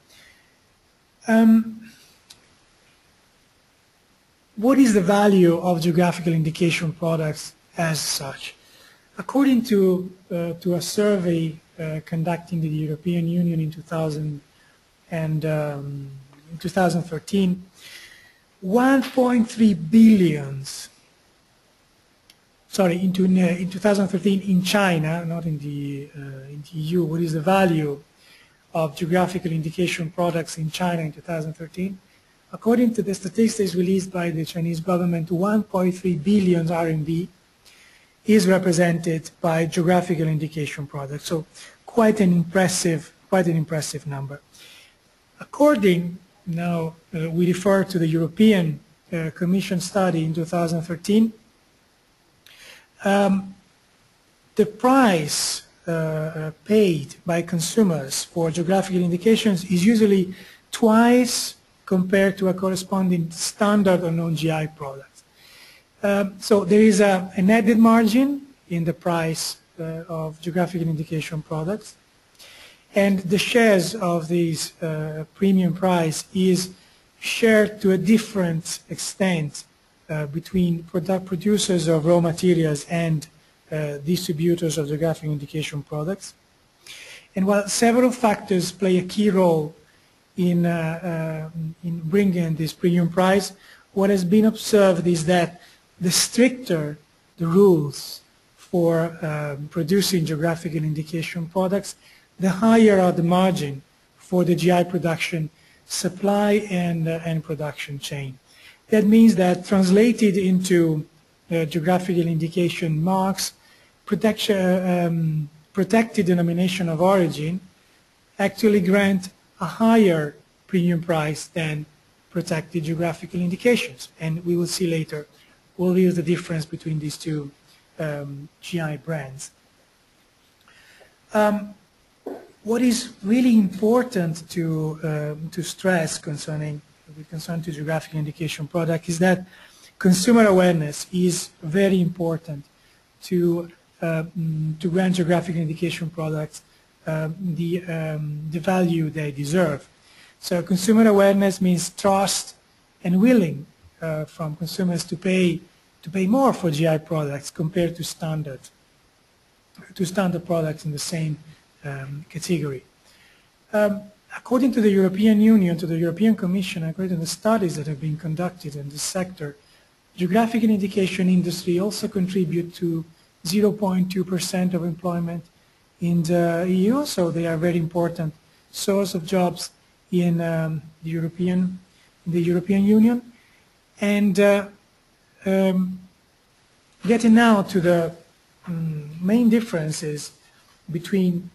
What is the value of geographical indication products as such? According to a survey conducted in the European Union in 2013, 1.3 billion, sorry, in 2013 in China, not in the EU, what is the value of geographical indication products in China in 2013? According to the statistics released by the Chinese government, 1.3 billion RMB is represented by geographical indication products. So quite an impressive number. According, now we refer to the European Commission study in 2013, the price paid by consumers for geographical indications is usually twice compared to a corresponding standard or non-GI product. So there is an added margin in the price of geographical indication products, and the shares of these premium price is shared to a different extent between producers of raw materials and distributors of geographical indication products. And while several factors play a key role in bringing this premium price, what has been observed is that the stricter the rules for producing geographical indication products, the higher are the margin for the GI production supply and production chain. That means that translated into geographical indication marks, protected denomination of origin actually grant a higher premium price than protected geographical indications. And we will see later, we'll use the difference between these two GI brands. What is really important to stress with concern to geographical indication product is that consumer awareness is very important to grant geographical indication products the value they deserve. So consumer awareness means trust and willing from consumers to pay more for GI products compared to standard products in the same category. According to the European Union, to the European Commission, according to the studies that have been conducted in this sector, geographical indication industry also contribute to 0.2% of employment in the EU, so they are a very important source of jobs in the European Union. And getting now to the main differences between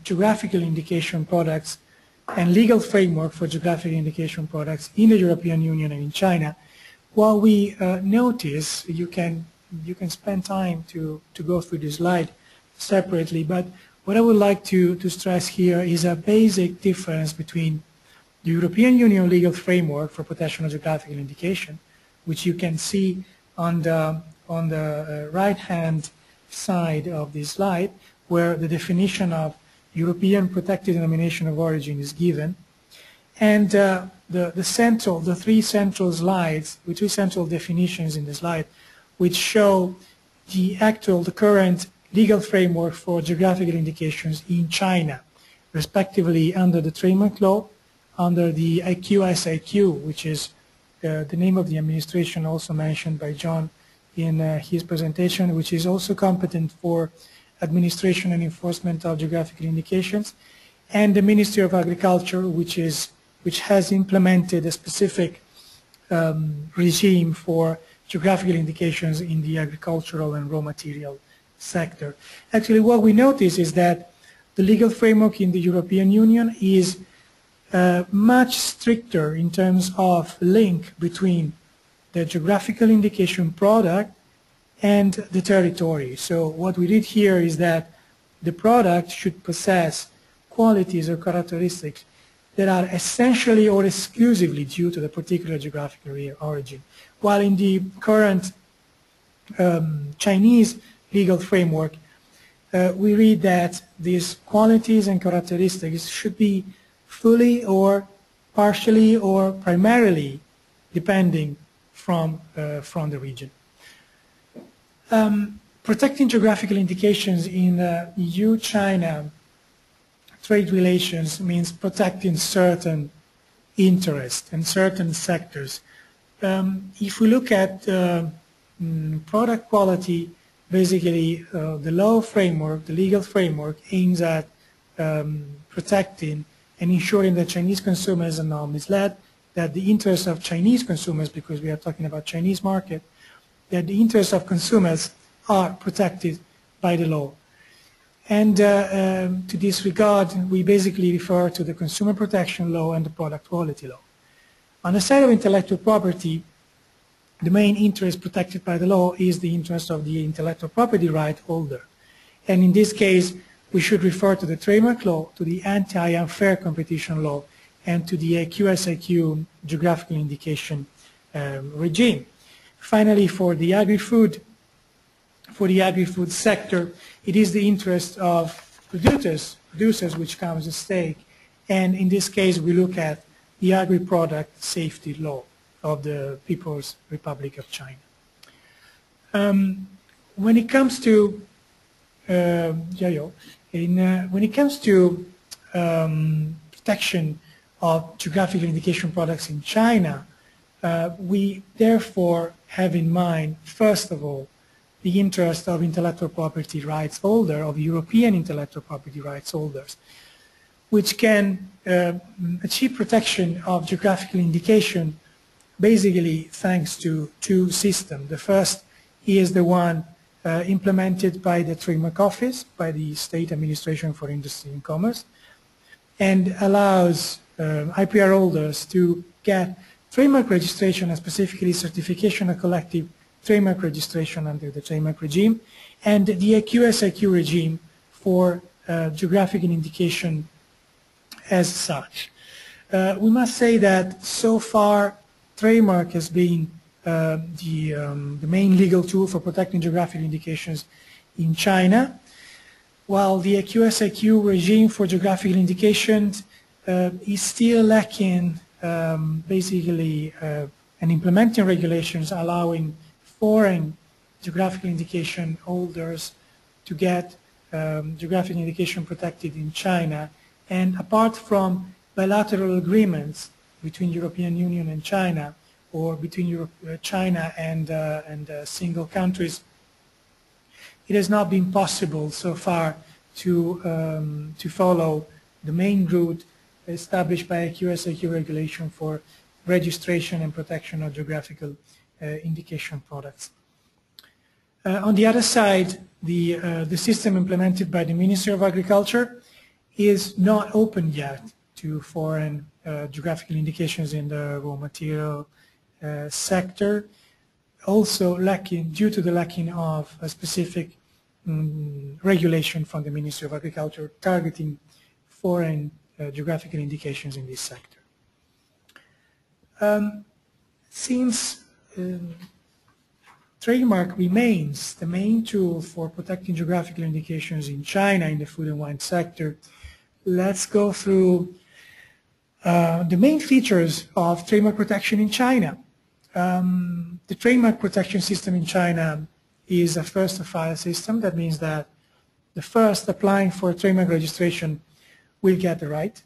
geographical indication products and legal framework for geographical indication products in the European Union and in China, what we notice, you can spend time to go through this slide separately, but what I would like to stress here is a basic difference between the European Union legal framework for protection of geographical indication, which you can see on the right-hand side of this slide, where the definition of European protected denomination of origin is given, and the three central slides, with three central definitions in the slide, which show the current legal framework for geographical indications in China, respectively under the trademark law, under the IQSIQ, which is the name of the administration also mentioned by John in his presentation, which is also competent for administration and enforcement of geographical indications, and the Ministry of Agriculture, which has implemented a specific regime for geographical indications in the agricultural and raw material sector. Actually, what we notice is that the legal framework in the European Union is much stricter in terms of link between the geographical indication product and the territory. So what we did here is that the product should possess qualities or characteristics that are essentially or exclusively due to the particular geographical origin. While in the current Chinese legal framework, we read that these qualities and characteristics should be fully or partially or primarily depending from the region. Protecting geographical indications in EU-China trade relations means protecting certain interests and certain sectors. If we look at product quality, basically the law framework, the legal framework aims at protecting and ensuring that Chinese consumers are not misled, that the interests of Chinese consumers, because we are talking about Chinese market, that the interests of consumers are protected by the law. And to this regard, we basically refer to the consumer protection law and the product quality law. On the side of intellectual property, the main interest protected by the law is the interest of the intellectual property right holder. And in this case, we should refer to the trademark law, to the anti-unfair competition law, and to the QSIQ geographical indication regime. Finally, for the agri-food sector, it is the interest of producers which comes at stake. And in this case, we look at the agri-product safety law of the People's Republic of China. When it comes to protection of geographical indication products in China, we therefore have in mind, first of all, the interest of intellectual property rights holder, of European intellectual property rights holders, which can achieve protection of geographical indication basically thanks to two systems. The first is the one implemented by the Trademark Office, by the State Administration for Industry and Commerce, and allows IPR holders to get trademark registration and specifically certification of collective trademark registration under the trademark regime, and the QSIQ regime for geographical indication as such. We must say that so far trademark has been the main legal tool for protecting geographical indications in China, while the QSIQ regime for geographical indications is still lacking basically an implementing regulations allowing foreign geographical indication holders to get geographical indication protected in China. And apart from bilateral agreements between European Union and China, or between China and single countries, it has not been possible so far to follow the main route established by a QSIQ regulation for registration and protection of geographical indication products. On the other side, the system implemented by the Ministry of Agriculture is not open yet to foreign geographical indications in the raw material sector, also lacking, due to the lacking of a specific regulation from the Ministry of Agriculture targeting foreign geographical indications in this sector. Since trademark remains the main tool for protecting geographical indications in China in the food and wine sector, let's go through the main features of trademark protection in China. The trademark protection system in China is a first-to-file system. That means that the first applying for a trademark registration will get the right.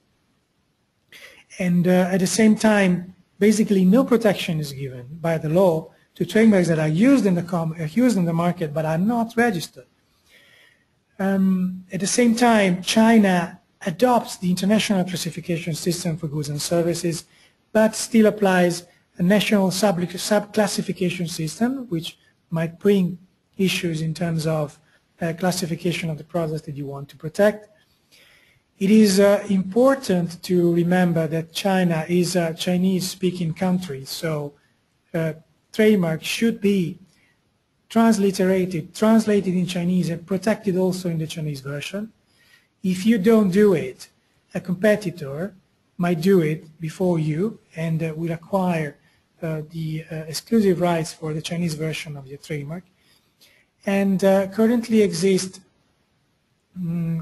And at the same time, basically no protection is given by the law to trademarks that are used in the market but are not registered. At the same time, China adopts the international classification system for goods and services, but still applies a national sub-classification system, which might bring issues in terms of classification of the products that you want to protect. It is important to remember that China is a Chinese-speaking country, so trademark should be translated in Chinese and protected also in the Chinese version. If you don't do it, a competitor might do it before you and will acquire the exclusive rights for the Chinese version of your trademark. And currently exist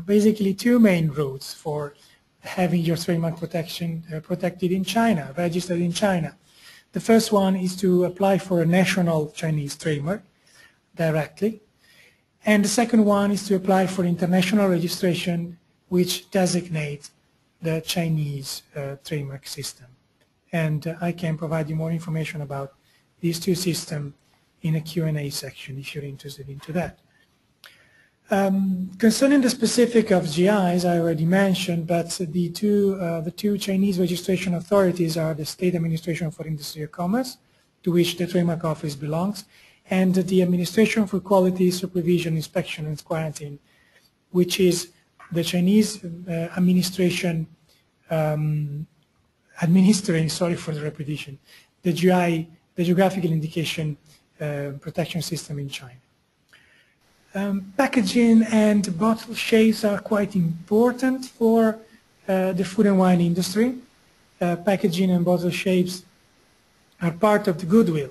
basically two main routes for having your trademark protection protected in China, registered in China. The first one is to apply for a national Chinese trademark directly, and the second one is to apply for international registration which designates the Chinese trademark system. And I can provide you more information about these two systems in a Q&A section if you're interested into that. Concerning the specific of GIs, I already mentioned, but the two Chinese registration authorities are the State Administration for Industry and Commerce, to which the Trademark Office belongs, and the Administration for Quality, Supervision, Inspection and Quarantine, which is the Chinese administration administering, sorry for the repetition, the GI, the Geographical Indication protection system in China. Packaging and bottle shapes are quite important for the food and wine industry. Packaging and bottle shapes are part of the goodwill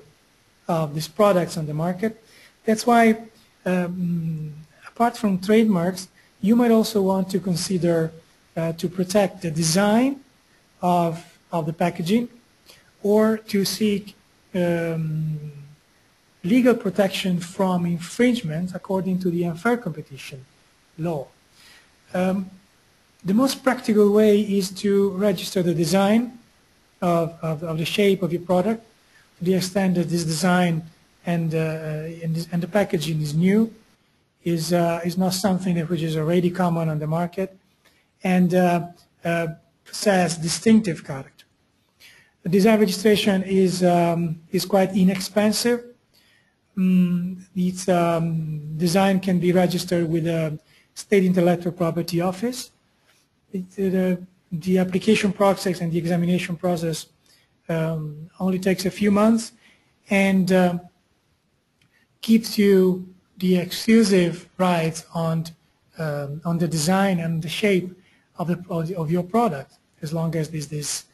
of these products on the market. That's why, apart from trademarks, you might also want to consider to protect the design of the packaging, or to seek legal protection from infringement according to the unfair competition law. The most practical way is to register the design of the shape of your product, to the extent that this design and the packaging is new, is not something that which is already common on the market, and possess distinctive character. The design registration is quite inexpensive. Its design can be registered with the State Intellectual Property Office. The application process and the examination process only takes a few months, and gives you the exclusive rights on the design and the shape of your product, as long as this is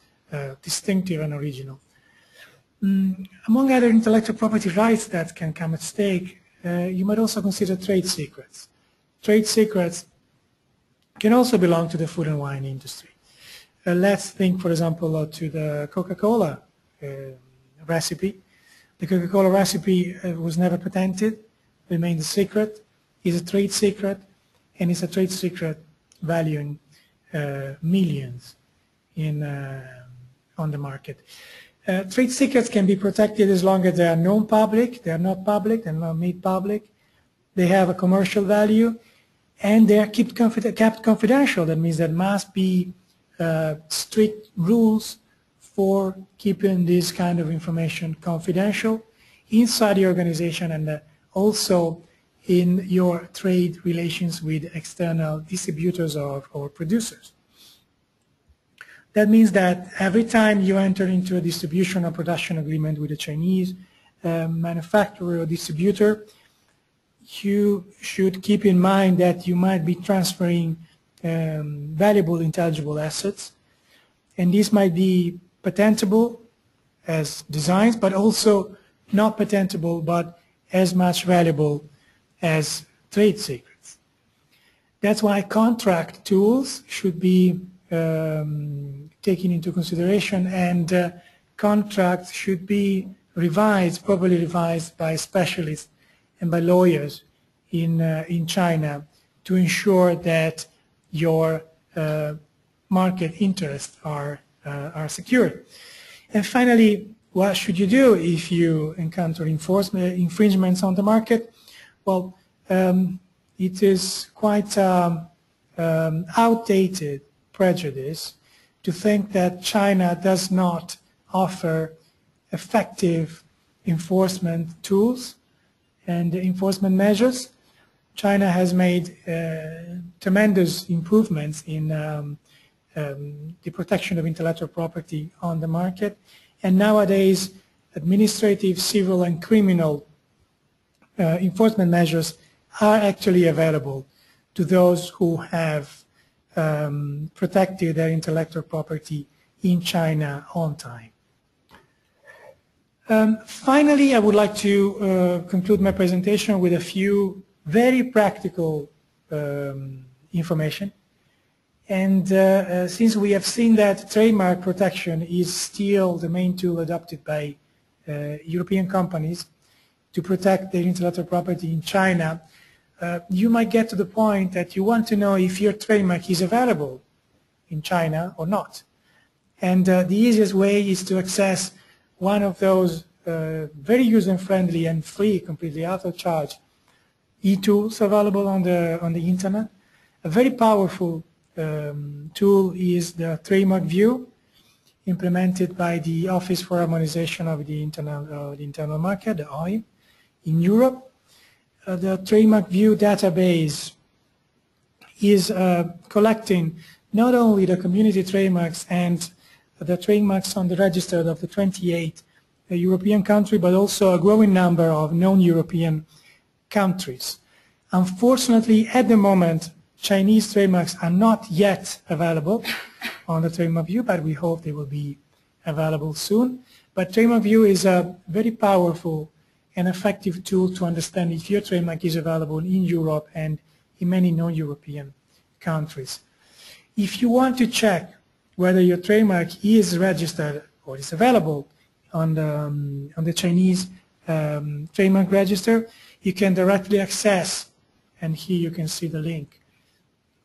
distinctive and original. Among other intellectual property rights that can come at stake, you might also consider trade secrets. Trade secrets can also belong to the food and wine industry. Let's think, for example, to the Coca-Cola recipe. The Coca-Cola recipe was never patented, remained a secret, is a trade secret, and it's a trade secret valuing millions on the market. Trade secrets can be protected as long as they are known public, they are not public, they're not made public, they have a commercial value, and they are kept confidential. That means there must be strict rules for keeping this kind of information confidential inside the organization, and also in your trade relations with external distributors or producers. That means that every time you enter into a distribution or production agreement with a Chinese manufacturer or distributor, you should keep in mind that you might be transferring valuable intangible assets, and these might be patentable as designs, but also not patentable but as much valuable as trade secrets. That's why contract tools should be taken into consideration, and contracts should be revised, properly revised by specialists and by lawyers in China to ensure that your market interests are secured. And finally, what should you do if you encounter infringements on the market? Well, it is quite outdated prejudice to think that China does not offer effective enforcement tools and enforcement measures. China has made tremendous improvements in the protection of intellectual property on the market, and nowadays administrative, civil and criminal enforcement measures are actually available to those who have protected their intellectual property in China on time. Finally, I would like to conclude my presentation with a few very practical information. And since we have seen that trademark protection is still the main tool adopted by European companies to protect their intellectual property in China, you might get to the point that you want to know if your trademark is available in China or not. And the easiest way is to access one of those very user-friendly and free, completely out of charge, e-tools available on the internet. A very powerful tool is the Trademark View, implemented by the Office for Harmonization of the Internal Market, the OIM, in Europe. The Trademark View database is collecting not only the community trademarks and the trademarks on the register of the 28 European countries, but also a growing number of non-European countries. Unfortunately, at the moment, Chinese trademarks are not yet available on the Trademark View, but we hope they will be available soon. But Trademark View is a very powerful and effective tool to understand if your trademark is available in Europe and in many non-European countries. If you want to check whether your trademark is registered or is available on the Chinese trademark register, you can directly access, and here you can see the link,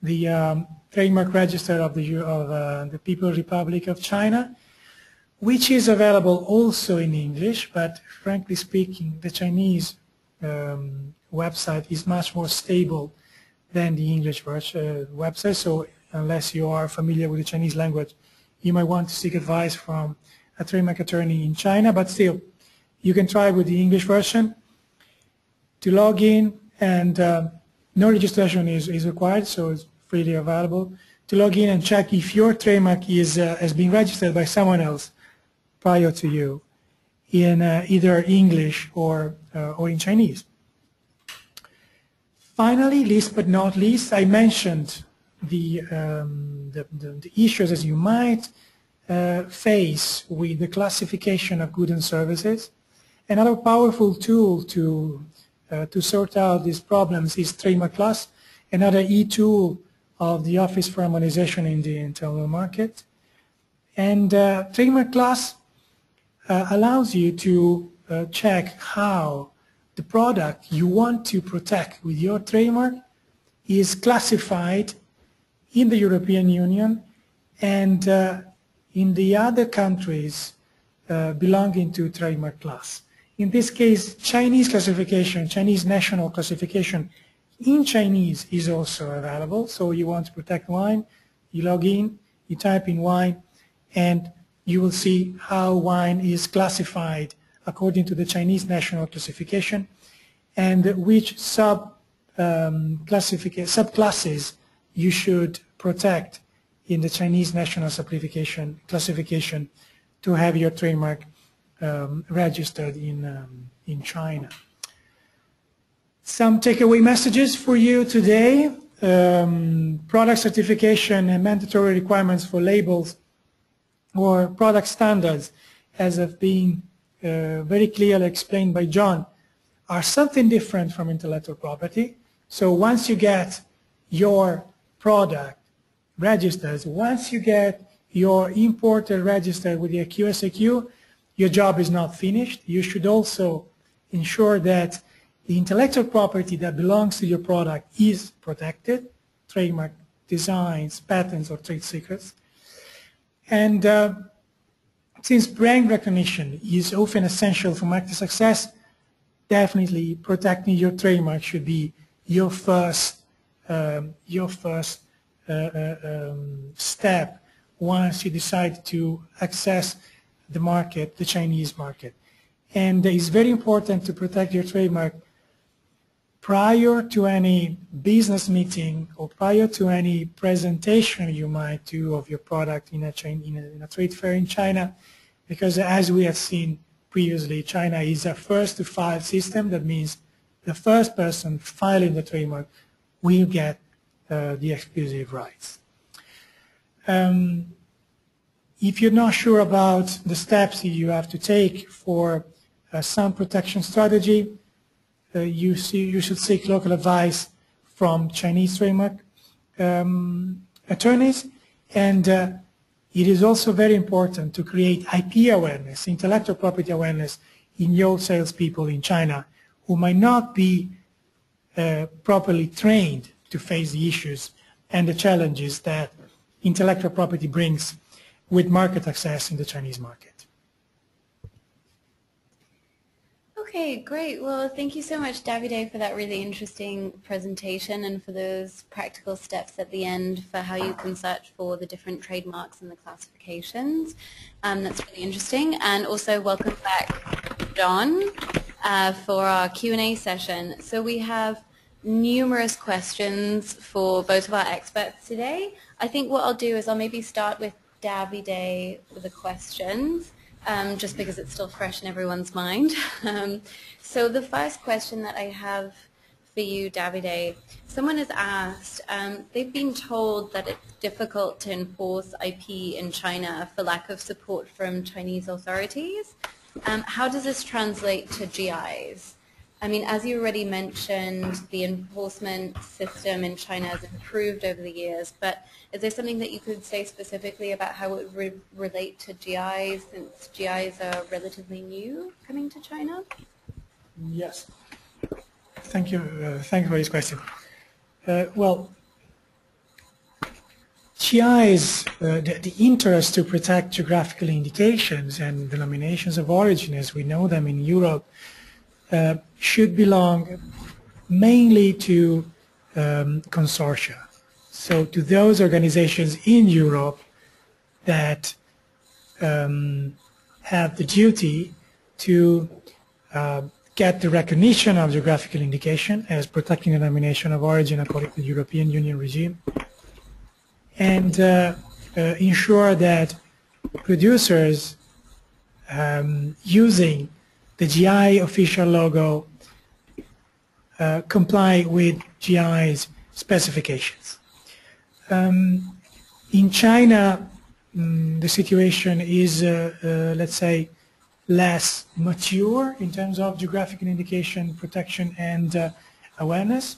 the trademark register of the People's Republic of China, which is available also in English, but frankly speaking, the Chinese website is much more stable than the English website, so unless you are familiar with the Chinese language, you might want to seek advice from a trademark attorney in China, but still, you can try with the English version to log in, and no registration is required, so it's freely available, to log in and check if your trademark has been registered by someone else prior to you in either English or in Chinese. Finally, least but not least, I mentioned the issues as you might face with the classification of goods and services. Another powerful tool to sort out these problems is Trademark Plus, another e-tool of the Office for Harmonization in the Internal Market. And Trademark Plus allows you to check how the product you want to protect with your trademark is classified in the European Union and in the other countries belonging to Trademark Plus. In this case, Chinese classification, Chinese national classification in Chinese is also available. So you want to protect wine, you log in, you type in wine, and you will see how wine is classified according to the Chinese national classification and which subclasses you should protect in the Chinese national classification to have your trademark registered in China. Some takeaway messages for you today. Product certification and mandatory requirements for labels or product standards, as have been very clearly explained by John, are something different from intellectual property. So once you get your product registered, once you get your importer registered with the QSAQ, your job is not finished. You should also ensure that the intellectual property that belongs to your product is protected, trademark, designs, patents, or trade secrets. And since brand recognition is often essential for market success, definitely protecting your trademark should be your first step once you decide to access the market, the Chinese market. And it's very important to protect your trademark prior to any business meeting or prior to any presentation you might do of your product in a trade fair in China, because as we have seen previously, China is a first to file system. That means the first person filing the trademark will get the exclusive rights. If you're not sure about the steps you have to take for some protection strategy, you should seek local advice from Chinese trademark attorneys, and it is also very important to create IP awareness, intellectual property awareness in young salespeople in China who might not be properly trained to face the issues and the challenges that intellectual property brings with market access in the Chinese market. Okay, great. Well, thank you so much, Davide, for that really interesting presentation and for those practical steps at the end for how you can search for the different trademarks and the classifications. That's really interesting. And also welcome back, John, for our Q&A session. So we have numerous questions for both of our experts today. I think what I'll do is I'll maybe start with Davide with the questions. Just because it's still fresh in everyone's mind. So the first question that I have for you, Davide, someone has asked, they've been told that it's difficult to enforce IP in China for lack of support from Chinese authorities. How does this translate to GIs? I mean, as you already mentioned, the enforcement system in China has improved over the years, but is there something that you could say specifically about how it would relate to GIs, since GIs are relatively new coming to China? Yes. Thank you. Thank you for this question. Well, GIs, the interest to protect geographical indications and denominations of origin as we know them in Europe should belong mainly to consortia. So to those organizations in Europe that have the duty to get the recognition of geographical indication as protecting the denomination of origin according to the European Union regime, and ensure that producers using the GI official logo comply with GI's specifications. In China, the situation is, let's say, less mature in terms of geographical indication protection and awareness.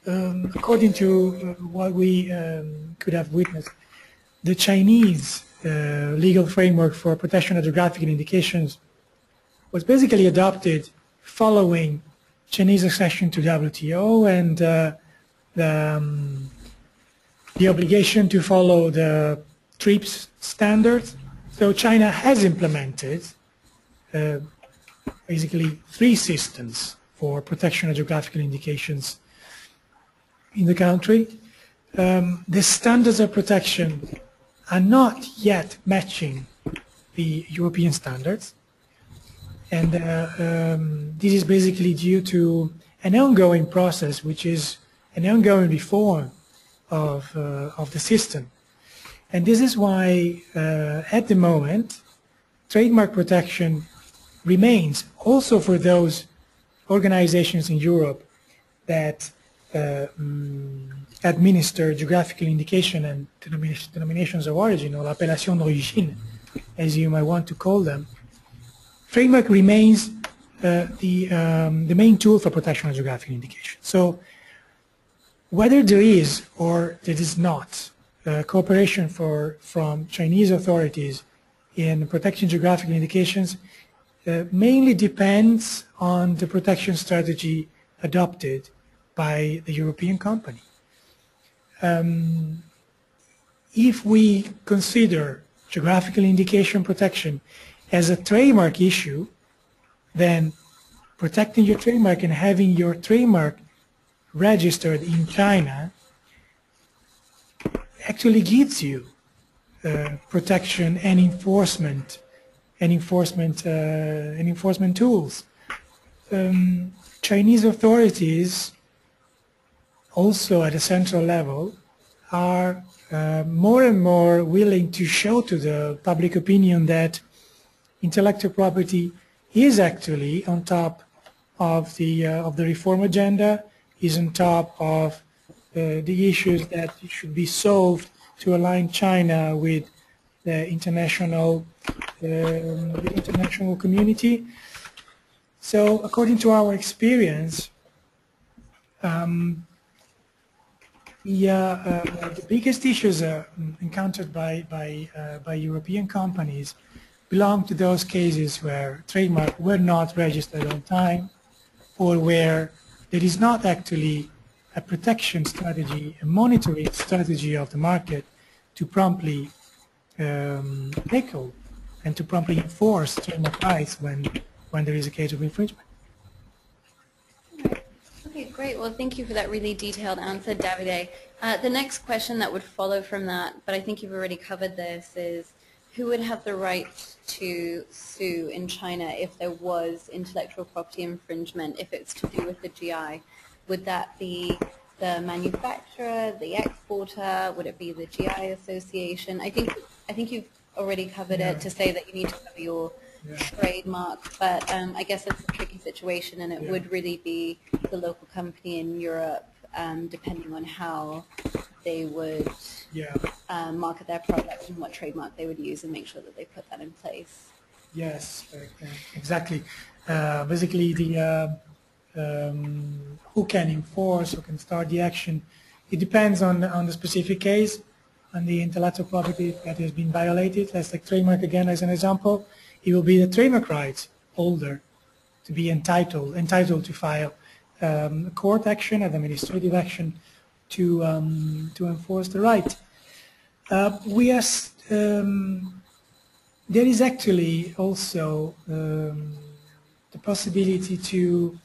According to what we could have witnessed, the Chinese legal framework for protection of geographical indications was basically adopted following Chinese accession to WTO and the obligation to follow the TRIPS standards. So China has implemented basically 3 systems for protection of geographical indications in the country. The standards of protection are not yet matching the European standards. And this is basically due to an ongoing process, which is an ongoing reform of the system. And this is why, at the moment, trademark protection remains also for those organizations in Europe that administer geographical indication and denominations of origin, or l'appellation d'origine, as you might want to call them. Trademark remains the main tool for protection of geographical indication. So whether there is or there is not cooperation from Chinese authorities in protecting geographical indications mainly depends on the protection strategy adopted by the European company. If we consider geographical indication protection as a trademark issue, then protecting your trademark and having your trademark registered in China actually gives you protection and enforcement tools. Chinese authorities also at a central level are more and more willing to show to the public opinion that intellectual property is actually on top of the reform agenda, is on top of the issues that should be solved to align China with the international community. So according to our experience, The biggest issues encountered by European companies belong to those cases where trademarks were not registered on time, or where there is not actually a protection strategy, a monitoring strategy of the market to promptly tackle and to promptly enforce trademark rights when there is a case of infringement. Okay, great. Well, thank you for that really detailed answer, Davide. The next question that would follow from that, but I think you've already covered this, is who would have the right to sue in China if there was intellectual property infringement, if it's to do with the GI? Would that be the manufacturer, the exporter? Would it be the GI association? I think you've already covered it to say that you need to cover your trademark, but I guess it's a tricky situation, and it would really be the local company in Europe, depending on how they would market their product and what trademark they would use, and make sure that they put that in place. Yes, exactly. Basically, the who can enforce, who can start the action, it depends on the specific case, on the intellectual property that has been violated. Let's take trademark again as an example. It will be the trademark rights holder to be entitled to file a court action, an administrative action to enforce the right. There is actually also the possibility to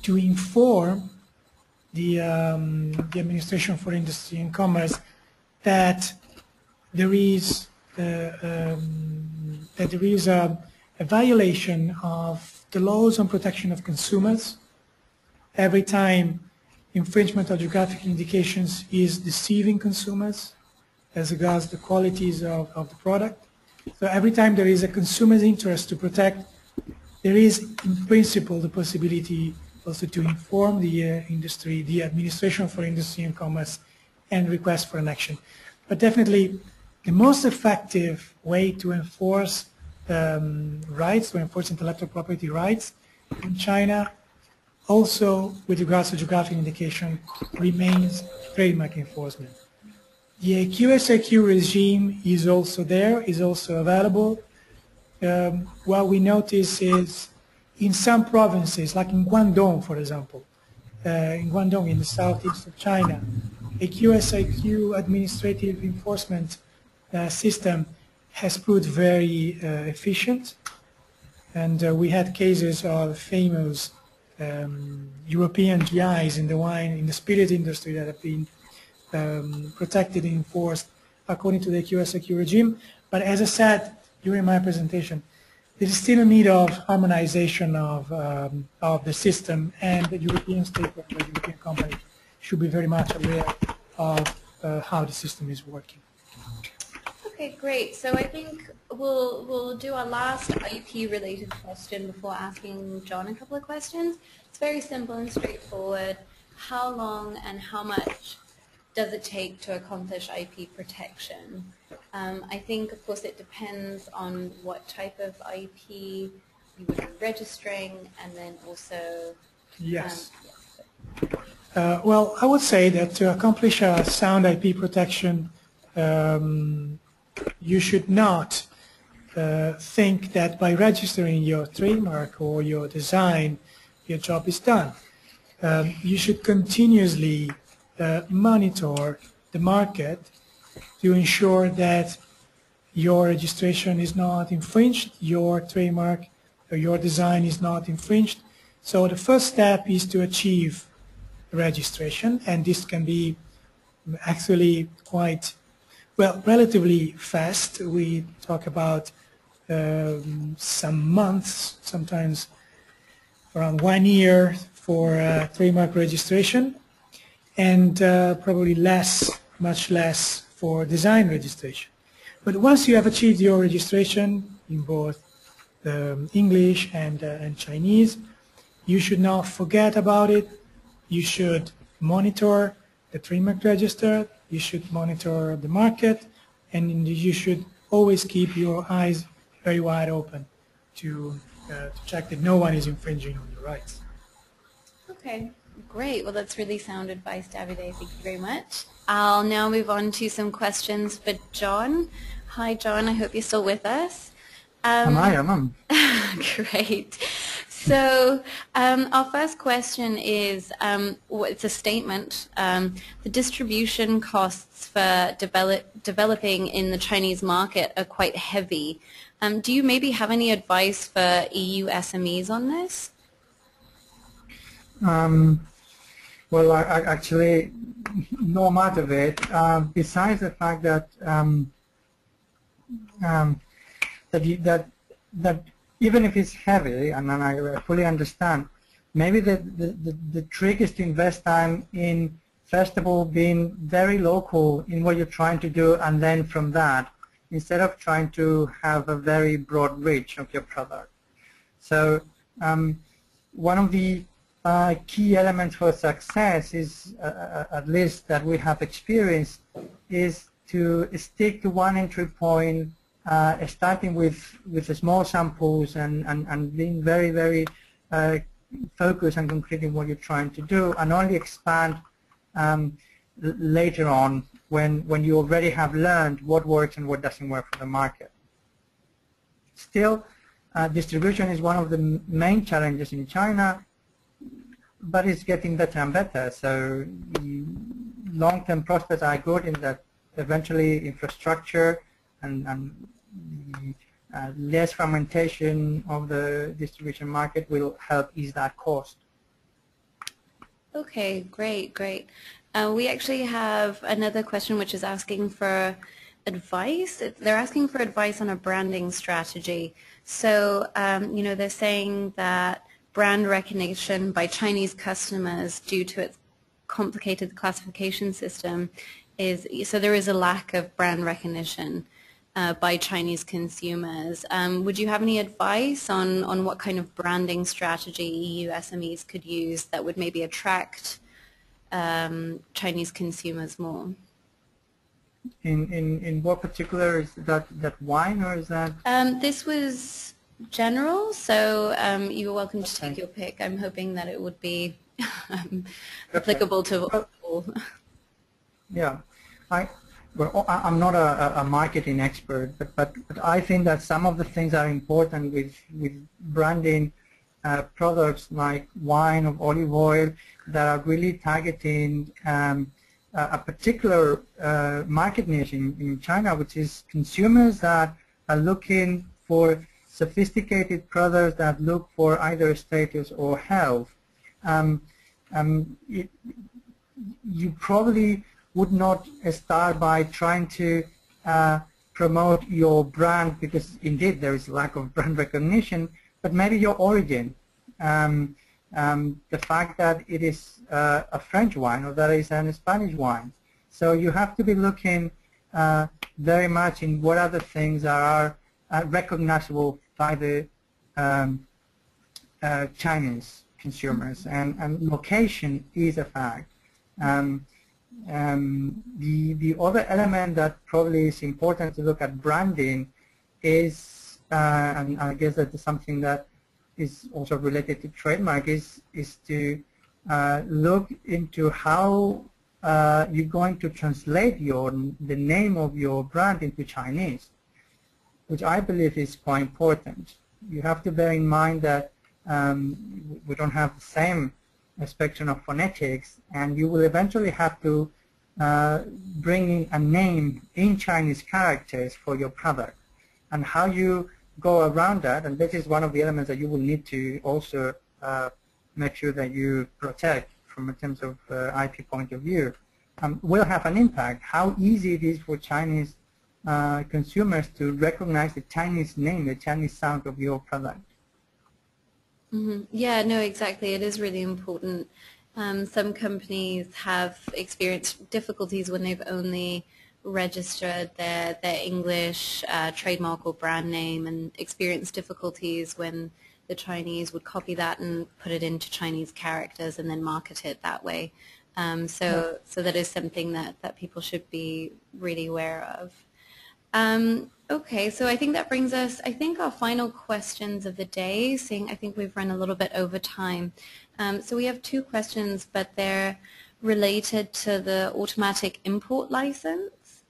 inform the Administration for Industry and Commerce that there is a violation of the laws on protection of consumers every time infringement of geographical indications is deceiving consumers as regards the qualities of the product. So every time there is a consumer's interest to protect, there is in principle the possibility also to inform the industry, the Administration for Industry and Commerce, and request for an action. But definitely the most effective way to enforce rights, to enforce intellectual property rights in China, also with regards to geographic indication, remains trademark enforcement. The QSIQ regime is also there, is also available. What we notice is in some provinces, like in Guangdong, for example, in Guangdong in the southeast of China, a QSIQ administrative enforcement system has proved very efficient, and we had cases of famous European GIs in the wine, in the spirit industry that have been protected and enforced according to the QSIQ regime. But as I said during my presentation, there is still a need of harmonization of the system, and the European stakeholders, European companies should be very much aware of how the system is working. Okay, great. So I think we'll do our last IP-related question before asking John a couple of questions. It's very simple and straightforward. How long and how much does it take to accomplish IP protection? I think, of course, it depends on what type of IP you would be registering, and then also... Yes. Well, I would say that to accomplish a sound IP protection, you should not think that by registering your trademark or your design, your job is done. You should continuously monitor the market to ensure that your registration is not infringed, your trademark or your design is not infringed. So the first step is to achieve registration, and this can be actually quite, well, relatively fast. We talk about some months, sometimes around 1 year for trademark registration, and probably less, much less for design registration. But once you have achieved your registration in both English and Chinese, you should not forget about it. You should monitor the trademark register, you should monitor the market, and you should always keep your eyes very wide open to check that no one is infringing on your rights. Okay, Great. Well, that's really sound advice, Davide. Thank you very much. I'll now move on to some questions for John. Hi, John. I hope you're still with us. Am. Great. So our first question is, it's a statement. The distribution costs for developing in the Chinese market are quite heavy. Do you maybe have any advice for EU SMEs on this? Well, actually, no much of it. Besides the fact that that even if it's heavy, and I fully understand, maybe the trick is to invest time in, first of all, being very local in what you're trying to do, and then from that, instead of trying to have a very broad reach of your product. So one of the key elements for success is, at least that we have experienced, is to stick to one entry point, starting with small samples and being very, very focused and concrete in what you're trying to do, and only expand later on when you already have learned what works and what doesn't work for the market. Still, distribution is one of the main challenges in China, but it's getting better and better. So the long-term prospects are good in that eventually infrastructure and the less fragmentation of the distribution market will help ease that cost. Okay, great, great. We actually have another question which is asking for advice. They're asking for advice on a branding strategy. So, you know, they're saying that brand recognition by Chinese customers due to its complicated classification system so there is a lack of brand recognition by Chinese consumers. Would you have any advice on what kind of branding strategy EU SMEs could use that would maybe attract Chinese consumers more? In what particular, is that wine, or is that? This was general, so you're welcome to take your pick. I'm hoping that it would be applicable to all. Yeah, I'm not a marketing expert, but I think that some of the things that are important with branding products like wine or olive oil that are really targeting a particular market niche in China, which is consumers that are looking for sophisticated products that look for either status or health. You probably would not start by trying to promote your brand, because indeed there is lack of brand recognition, but maybe your origin. The fact that it is a French wine or that it is a Spanish wine. So you have to be looking very much in what are the things that are recognizable by the Chinese consumers, and location is a fact. The other element that probably is important to look at branding is, and I guess that is something that is also related to trademark, is to look into how you're going to translate the name of your brand into Chinese, which I believe is quite important. You have to bear in mind that we don't have the same spectrum of phonetics, and you will eventually have to bring in a name in Chinese characters for your product. And how you go around that, and this is one of the elements that you will need to also make sure that you protect from in terms of IP point of view, will have an impact. How easy it is for Chinese consumers to recognize the Chinese name, the Chinese sound of your product. Mm-hmm. Yeah, no, exactly. It is really important. Some companies have experienced difficulties when they've only registered their English trademark or brand name, and experienced difficulties when the Chinese would copy that and put it into Chinese characters and then market it that way. So that is something that people should be really aware of. Okay, so I think that brings us, I think, our final questions of the day, seeing I think we've run a little bit over time. So we have two questions, but they're related to the automatic import license.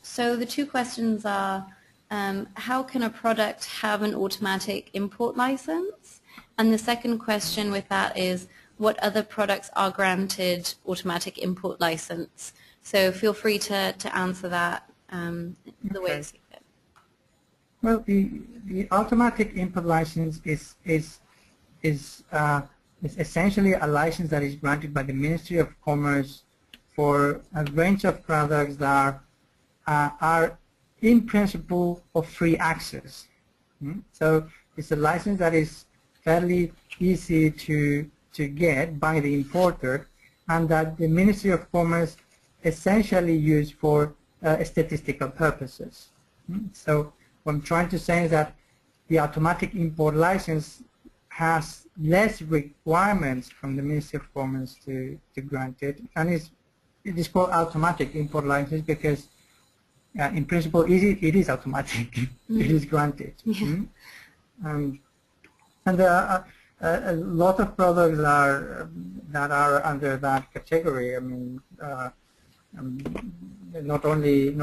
So the two questions are, how can a product have an automatic import license? And the second question with that is, what other products are granted automatic import license? So feel free to answer that the way you see fit. Well, the automatic import license is essentially a license that is granted by the Ministry of Commerce for a range of products that are in principle of free access. So it's a license that is fairly easy to get by the importer, and that the Ministry of Commerce essentially use for statistical purposes. So what I'm trying to say is that the automatic import license has less requirements from the Ministry of Commerce to grant it, and it is called automatic import license because in principle it is automatic. It is granted. And there are a lot of products that are under that category. I mean, not only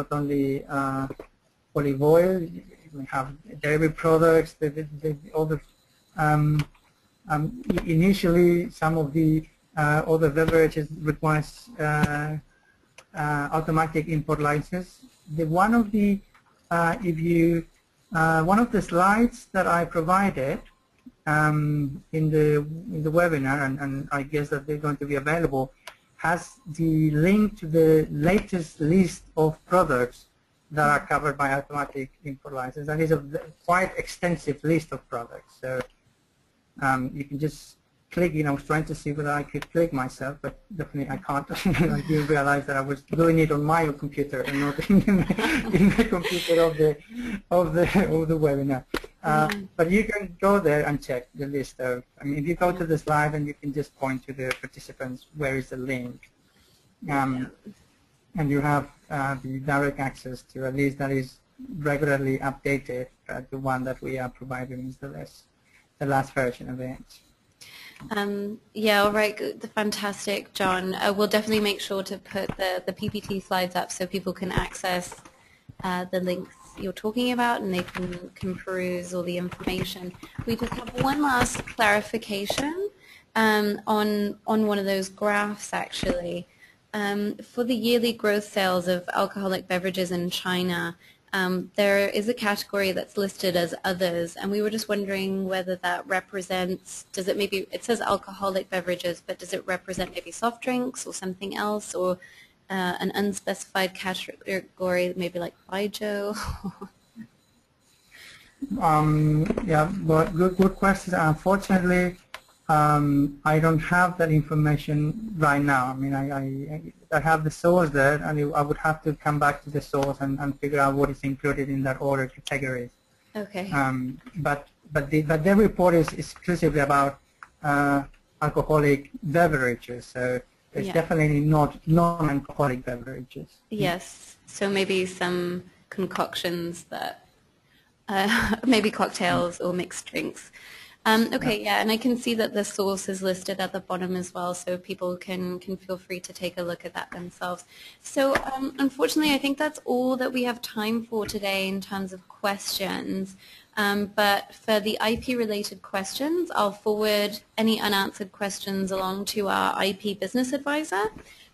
olive oil. We have dairy products. All the initially some of the other beverages requires automatic import license. One of the slides that I provided in the webinar, and I guess that they're going to be available, has the link to the latest list of products that are covered by automatic import license. That is a quite extensive list of products. So you can just click. I was trying to see whether I could click myself, but definitely I can't. I didn't realize that I was doing it on my own computer and not in the computer of the webinar. But you can go there and check the list of. I mean, if you go to the slide, and you can just point to the participants where is the link, and you have the direct access to a list that is regularly updated. The one that we are providing is the last version of it. Yeah, all right, good, fantastic, John. We'll definitely make sure to put the PPT slides up so people can access the links you're talking about, and they can peruse all the information. We just have one last clarification on one of those graphs, actually. For the yearly gross sales of alcoholic beverages in China, there is a category that's listed as others, and we were just wondering whether that represents, it says alcoholic beverages, but does it represent maybe soft drinks or something else, or an unspecified category, maybe like Baijiu? Yeah, but good question. Unfortunately, I don't have that information right now. I mean, I have the source there, and I would have to come back to the source and figure out what is included in that order category. Okay. But the report is exclusively about alcoholic beverages, so it's definitely not non-alcoholic beverages. Yes. So maybe some concoctions that, maybe cocktails or mixed drinks. Okay, yeah, and I can see that the source is listed at the bottom as well, so people can feel free to take a look at that themselves. So unfortunately, I think that's all that we have time for today in terms of questions. But for the IP-related questions, I'll forward any unanswered questions along to our IP business advisor,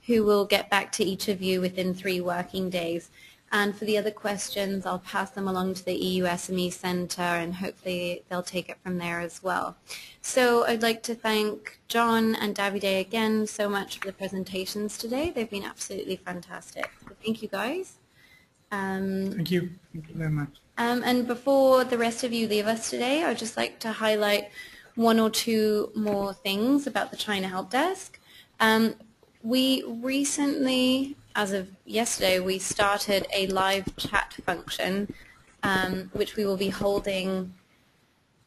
who will get back to each of you within 3 working days. And for the other questions, I'll pass them along to the EU SME Centre, and hopefully they'll take it from there as well. So I'd like to thank John and Davide again so much for the presentations today. They've been absolutely fantastic. So thank you, guys. Thank you. Thank you very much. And before the rest of you leave us today, I'd just like to highlight 1 or 2 more things about the China Help Desk. We recently, as of yesterday, we started a live chat function, which we will be holding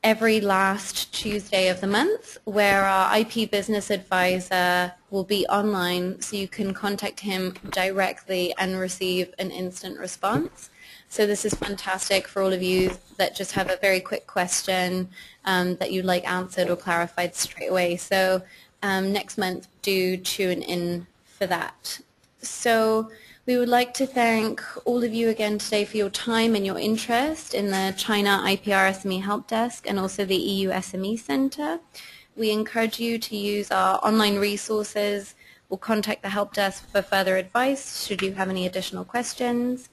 every last Tuesday of the month, where our IP business advisor will be online, so you can contact him directly and receive an instant response. So this is fantastic for all of you that just have a very quick question that you'd like answered or clarified straight away. So next month, do tune in for that. So we would like to thank all of you again today for your time and your interest in the China IPR SME Helpdesk and also the EU SME Centre. We encourage you to use our online resources or contact the Helpdesk for further advice should you have any additional questions.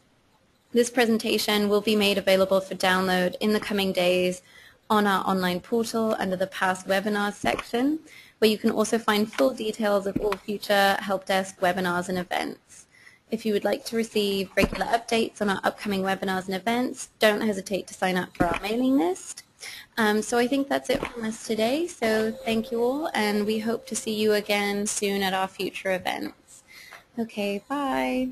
This presentation will be made available for download in the coming days on our online portal under the past webinars section, where you can also find full details of all future Helpdesk webinars and events. If you would like to receive regular updates on our upcoming webinars and events, don't hesitate to sign up for our mailing list. So I think that's it from us today. So thank you all, and we hope to see you again soon at our future events. Okay, bye.